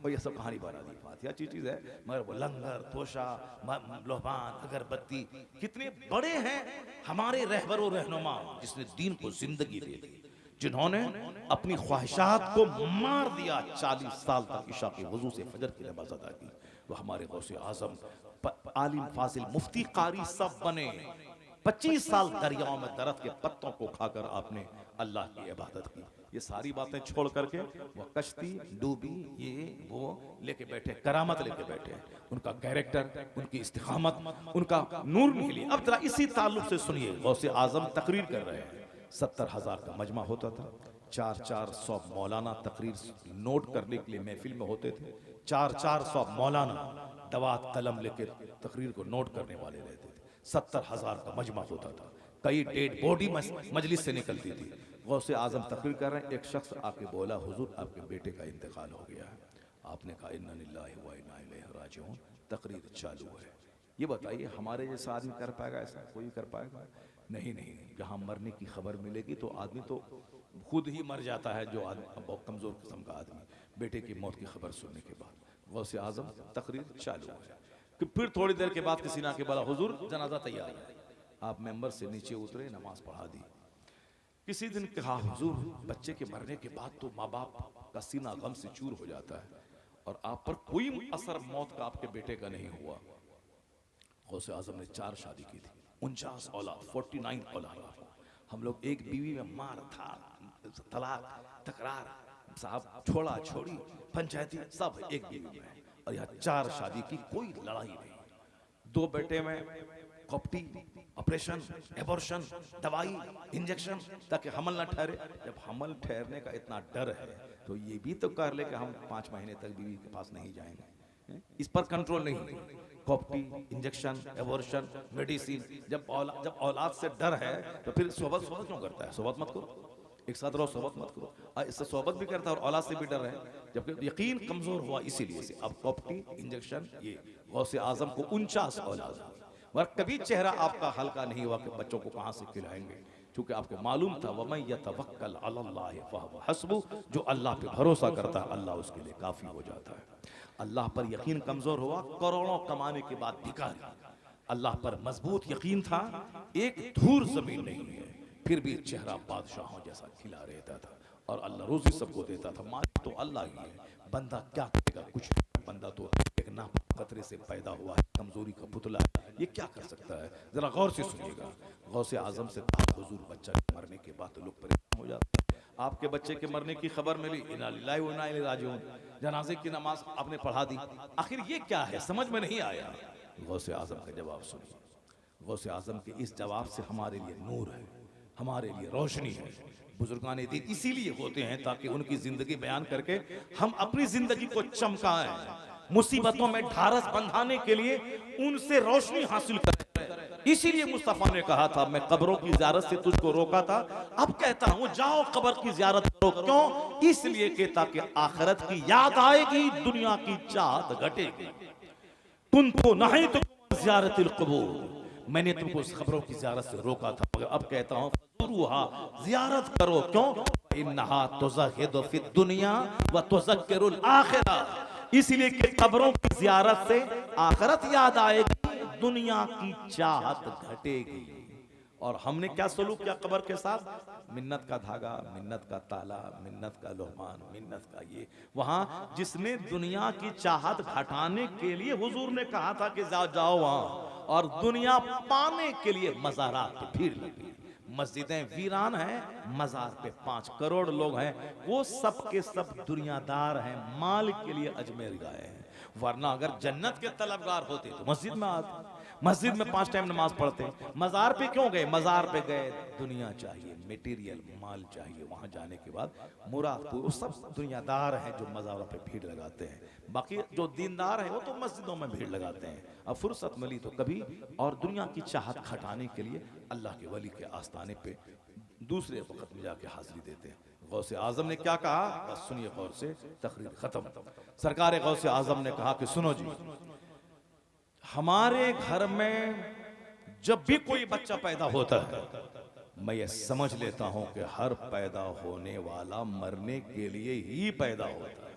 ये सब कहानी बना दी। फातिहा चीज़ है, मगर वो लंगर, तोशा, लोहबान, अगरबत्ती कितने बड़े हैं हमारे रहबर और रहनुमा, जिसने दीन को जिंदगी दे दी, जिन्होंने अपनी ख्वाहिशात को मार दिया। 40 साल तक इशा के वजू से फजर की नमाज अदा की। वो हमारे गौसे आजम आलिम, फाजिल, मुफ्ती, कारी सब बने। 25 साल दरियाओं में दरख्त के पत्तों को खाकर आपने अल्लाह की इबादत की। ये सारी बातें छोड़ करके वो कश्ती डूबी, ये वो लेके बैठे, करामत लेके बैठे। उनका कैरेक्टर, उनकी इस्तिकामत, उनका नूर निकली। अब जरा इसी ताल्लुक से सुनिए, गौसे आजम तकरीर कर रहे हैं। 70,000 का मजमा होता था, 400 मौलाना तकरीर नोट करने के लिए महफिल में होते थे। 400 मौलाना दवात कलम लेके तकरीर को नोट करने वाले रहते थे। 70,000 का मजमा होता था। कई डेड बॉडी मजलिस से निकलती थी। गौसे आजम तकरीर कर रहे हैं, एक शख्स आके बोला, हुजूर आपके बेटे का इंतकाल हो गया है। आपने कहा इन्ना लिल्लाहि व इन्ना इलैहि राजिऊन। तकरीर चालू है। ये बताइए हमारे जैसा आदमी कर पाएगा? ऐसा कोई कर पाएगा? नहीं नहीं। जहाँ मरने की खबर मिलेगी तो आदमी तो खुद ही मर जाता है, जो आदमी बहुत कमज़ोर किस्म का आदमी, बेटे की मौत की खबर सुनने के बाद। गौसे आजम तकरीर चालू है कि फिर थोड़ी देर के बाद किसी ने आके बोला, हुजूर जनाजा तैयार है। आप मेंबर से नीचे उतरे, नमाज पढ़ा दी। किसी दिन कहा, हुजूर बच्चे के मरने के बाद तो माँ बाप का सीना गम से चूर हो जाता है, और आप पर कोई असर मौत का आपके बेटे का नहीं हुआ। गौसे आजम ने 4 शादी की थी, 49 औलाद, 49 औलाद। हम लोग एक बीवी में मार था, तलाक, तकरार, साहब छोड़ा छोड़ी, पंचायती, सब एक बीवी में। और यहाँ 4 शादी की, कोई लड़ाई नहीं। 2 बेटे में कॉप्टी, ऑपरेशन, एबॉर्शन, दवाई, इंजेक्शन, ताकि हमल ना ठहरे। जब हमल ठहरने का इतना डर है तो ये भी तो कर ले कि हम 5 महीने तक बीवी के पास नहीं जाएंगे। इस पर कंट्रोल नहीं। कॉप्टी, इंजेक्शन, एबॉर्शन, मेडिसिन। जब औलाद से डर है तो फिर सोबत क्यों करता है? सोबत मत करो, एक साथ रहो, सोबत मत करो। इससे सोबत भी करता है और औलाद से भी डर है, जबकि यकीन कमजोर हुआ इसीलिए से। अब कॉप्टी, इंजेक्शन, ये गौसे आजम को 49 औलाद। और कभी चेहरा आपका हल्का नहीं हुआ कि बच्चों को कहाँ से खिलाएंगे, क्योंकि आपको मालूम था वमन यतवक्कल अलल्लाह फहुव हस्बुह, जो अल्लाह पे भरोसा करता है अल्लाह उसके लिए काफी हो जाता है। अल्लाह पर यकीन कमजोर हुआ, करोड़ों कमाने के बाद भिखारी। अल्लाह पर मजबूत यकीन था, एक धूर जमीन नहीं है, फिर भी चेहरा बादशाहों जैसा खिला रहता था। और अल्लाह रोजी सबको देता था। मालिक तो अल्लाह ही है, बंदा क्या करेगा? कुछ नहीं। बंदा तो एक नापाक कतरे से पैदा हुआ है, कमजोरी का पुतला है, ये क्या कर सकता है? जरा गौर से सुनिएगा। गौसे आजम से कहा, हुजूर बच्चा के मरने के बाद तो लोग परेशान हो जाते हैं। आपके बच्चे के मरने की खबर मिली, इन्ना लिल्लाहि व इन्ना इलैहि राजिऊन। जनाजे की नमाज आपने पढ़ा दी। आखिर ये क्या है? समझ में नहीं आया। गौसे आजम का जवाब सुनिए। गौसे आजम के इस जवाब से हमारे लिए नूर है, हमारे लिए रोशनी है। बुजुर्गान दीन इसीलिए होते हैं ताकि उनकी जिंदगी बयान करके हम अपनी जिंदगी को चमकाएं, मुसीबतों में ढारस बंधाने के लिए उनसे रोशनी हासिल करें। इसीलिए मुस्तफा ने कहा था, मैं कब्रों की ज़ियारत से तुझको रोका था, अब कहता हूं जाओ कब्र की ज़ियारत करो। क्यों? इसलिए कि ताकि आखिरत की याद आएगी, दुनिया की चाहत घटेगी। कुन्तु नहीतुकुम अन ज़ियारतिल क़ुबूर, मैंने तुमको उस खबरों की ज़ियारत से रोका था, मगर अब कहता हूं फज़ूरूहा, ज़ियारत करो। क्यों? इन्नहा तुज़हिदु फ़िद दुनिया व तुज़क्किरुल आखिरा, इसलिए कि कब्रों की ज़ियारत से आखिरत याद आएगी, दुनिया की चाहत घटेगी। और हमने क्या सलूक किया कब्र के साथ? मिन्नत का धागा, मिन्नत का ताला, मिन्नत का लोहमान, मिन्नत का ये। वहां जिसने दुनिया की चाहत घटाने के लिए हुजूर ने कहा था कि जाओ वहां, और दुनिया पाने के लिए मज़ारात पे भीड़ लगी। मस्जिदें वीरान हैं, मज़ार पे 5 करोड़ लोग हैं, वो सब के सब दुनियादार हैं, माल के लिए अजमेर गए हैं। वरना अगर जन्नत के तलबगार होते तो मस्जिद में आते, मस्जिद में 5 टाइम नमाज पढ़ते। मज़ार पे क्यों गए? मज़ार पे गए दुनिया चाहिए, मटेरियल माल चाहिए। वहां जाने के बाद मुराद वो सब दुनियादार हैं जो मज़ारों पे भीड़ लगाते हैं। बाकी जो दीनदार है वो तो मस्जिदों में भीड़ लगाते हैं। अब फुर्सत मिली तो कभी, और दुनिया की चाहत खटाने के लिए अल्लाह के वली के आस्थाने पे दूसरे वक्त में जाके हाजिरी देते हैं। गौसे आजम ने क्या कहा? बस सुनिए गौर से, तकरीर खत्म। सरकार गौसे आजम ने कहा कि सुनो जी, हमारे घर में जब भी कोई बच्चा पैदा होता है, मैं ये समझ लेता हूं कि हर पैदा होने वाला मरने के लिए ही पैदा होता है।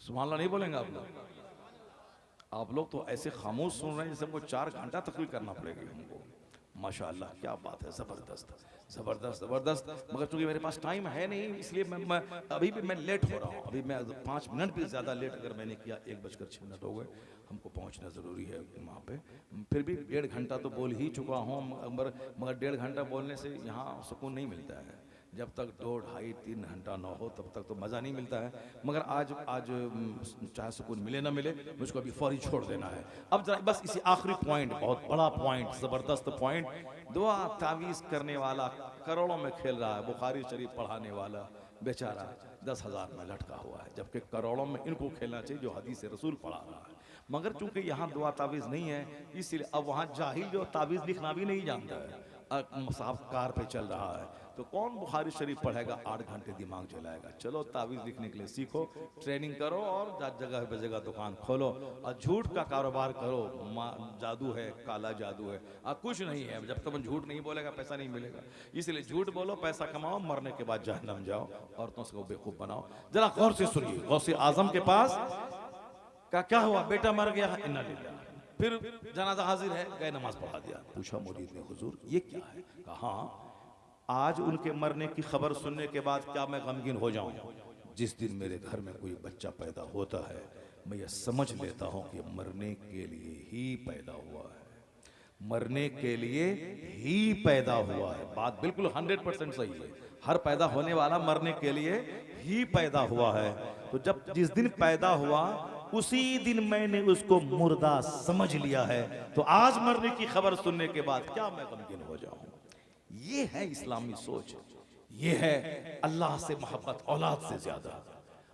सुभान अल्लाह नहीं बोलेंगे आप लोग? आप लोग तो ऐसे खामोश सुन रहे हैं जैसे हमको 4 घंटा तकरीर करना पड़ेगी हमको। माशाअल्लाह, क्या बात है, जबरदस्त जबरदस्त जबरदस्त। मगर चूंकि मेरे पास टाइम है नहीं, इसलिए मैं अभी भी मैं लेट हो रहा हूँ। अभी मैं 5 मिनट भी ज़्यादा लेट अगर मैंने किया, 1:06 हो गए, हमको पहुँचना ज़रूरी है वहाँ पे। फिर भी 1.5 घंटा तो बोल ही चुका हूँ, मगर 1.5 घंटा बोलने से यहाँ सुकून नहीं मिलता है। जब तक 2, ढाई, 3 घंटा ना हो तब तक तो मज़ा नहीं मिलता है। मगर आज चाहे सुकून मिले ना मिले, मुझको अभी फौरी छोड़ देना है। अब जरा बस इसी आखिरी पॉइंट, बहुत बड़ा पॉइंट, ज़बरदस्त पॉइंट। दुआ तावीज़ करने वाला करोड़ों में खेल रहा है, बुखारी शरीफ पढ़ाने वाला बेचारा 10,000 में लटका हुआ है, जबकि करोड़ों में इनको खेलना चाहिए जो हदीस रसूल पढ़ा रहा है। मगर चूंकि यहाँ दुआ तावीज़ नहीं है, इसलिए अब वहाँ जाहिल जो तावीज़ लिखना भी नहीं जानता है, साहब कार पे चल रहा है, तो कौन बुखारी शरीफ पढ़ेगा? 8 घंटे दिमाग चलाएगा। चलो तावीज़ लिखने के लिए सीखो, ट्रेनिंग करो, और जगह पे जगह दुकान खोलो और झूठ का कारोबार करो। जादू है, काला जादू है, कुछ नहीं है। जब तक झूठ नहीं बोलेगा पैसा नहीं मिलेगा, इसलिए झूठ बोलो, पैसा कमाओ, मरने के बाद जहन्नम जाओ, औरतों से बेवकूफ़ बनाओ। जरा गौर से सुनिए, गौसे आजम के पास का क्या हुआ? बेटा मर गया, इन्ना लिल्लाह। फिर जनाजा हाजिर है, गए नमाज पढ़ा दिया। पूछा मुरीद ने, हुजूर ये क्या है? कहा आज उनके मरने की खबर सुनने के बाद क्या मैं गमगीन हो जाऊं? जिस दिन मेरे घर में कोई बच्चा पैदा होता है, मैं ये समझ लेता हूं कि मरने के लिए ही पैदा हुआ है, मरने के लिए ही पैदा हुआ है। बात बिल्कुल 100% सही है। हर पैदा होने वाला मरने के लिए ही पैदा हुआ है। तो जब जिस दिन पैदा हुआ उसी दिन मैंने उसको मुर्दा समझ लिया है, तो आज मरने की खबर सुनने के बाद क्या मैं गमगीन हो जाऊं? ये है इस्लामी सोच, ये है अल्लाह से मोहब्बत औलाद से ज्यादा,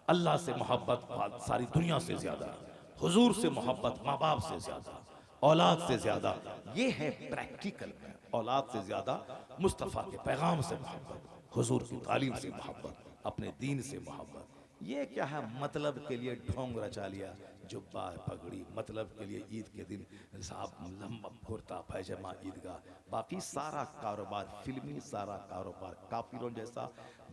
अल्लाह से मोहब्बत सारी दुनिया से ज्यादा, हुजूर से मोहब्बत माँ बाप से ज्यादा, औलाद से ज्यादा। ये है प्रैक्टिकल में, औलाद से ज्यादा मुस्तफ़ा के पैगाम से मोहब्बत, हुजूर की तालीम से मोहब्बत, अपने दीन से मोहब्बत। ये क्या है? मतलब के लिए ढोंग रचा लिया, जुब्बा पगड़ी, मतलब के लिए ईद के दिन साहब लंबा कुर्ता पैजामा ईदगाह, बाकी सारा कारोबार फिल्मी, सारा कारोबार काफिरों जैसा।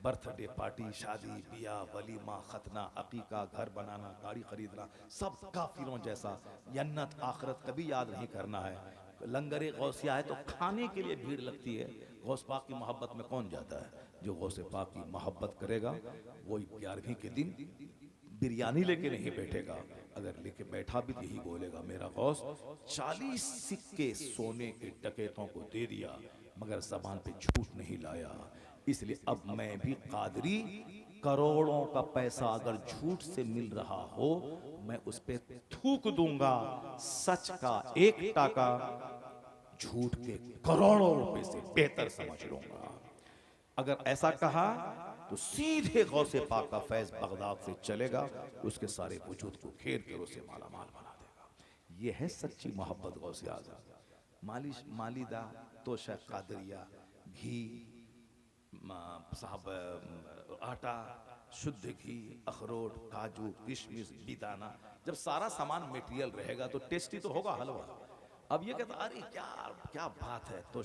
बर्थडे पार्टी, शादी ब्याह, वलीमा, खतना, अकीका, घर बनाना, गाड़ी खरीदना, सब काफिरों जैसा। जन्नत आखिरत कभी याद नहीं करना है। लंगर गौसिया है तो खाने के लिए भीड़ लगती है। गौस पाक की मोहब्बत में कौन जाता है? जो गौस पाक की मोहब्बत करेगा वही 11वीं के दिन बिरयानी लेके नहीं बैठेगा, अगर लेके बैठा भी तो यही बोलेगा, मेरा गौस 40 सिक्के सोने के डकैतों को दे दिया मगर ज़बान पे झूठ नहीं लाया, इसलिए अब मैं भी कादरी करोड़ों का पैसा अगर झूठ से मिल रहा हो, मैं उस पे थूक दूंगा। सच का एक टाका झूठ के करोड़ों रुपए से बेहतर समझ लूंगा। अगर ऐसा कहा तो सीधे गौसे पाक का फैज बगदाद से चलेगा, उसके सारे वजूद को घेर कर उसे माला माल बना देगा। यह है सच्ची मोहब्बत गौसे आज़म। मालिश मालिदा तोशा कादरिया घी साहब आटा शुद्ध घी अखरोट काजू किशमिश बिदाना, जब सारा सामान मटेरियल रहेगा तो टेस्टी तो होगा हलवा। अब ये कहता अरे क्या क्या बात है तो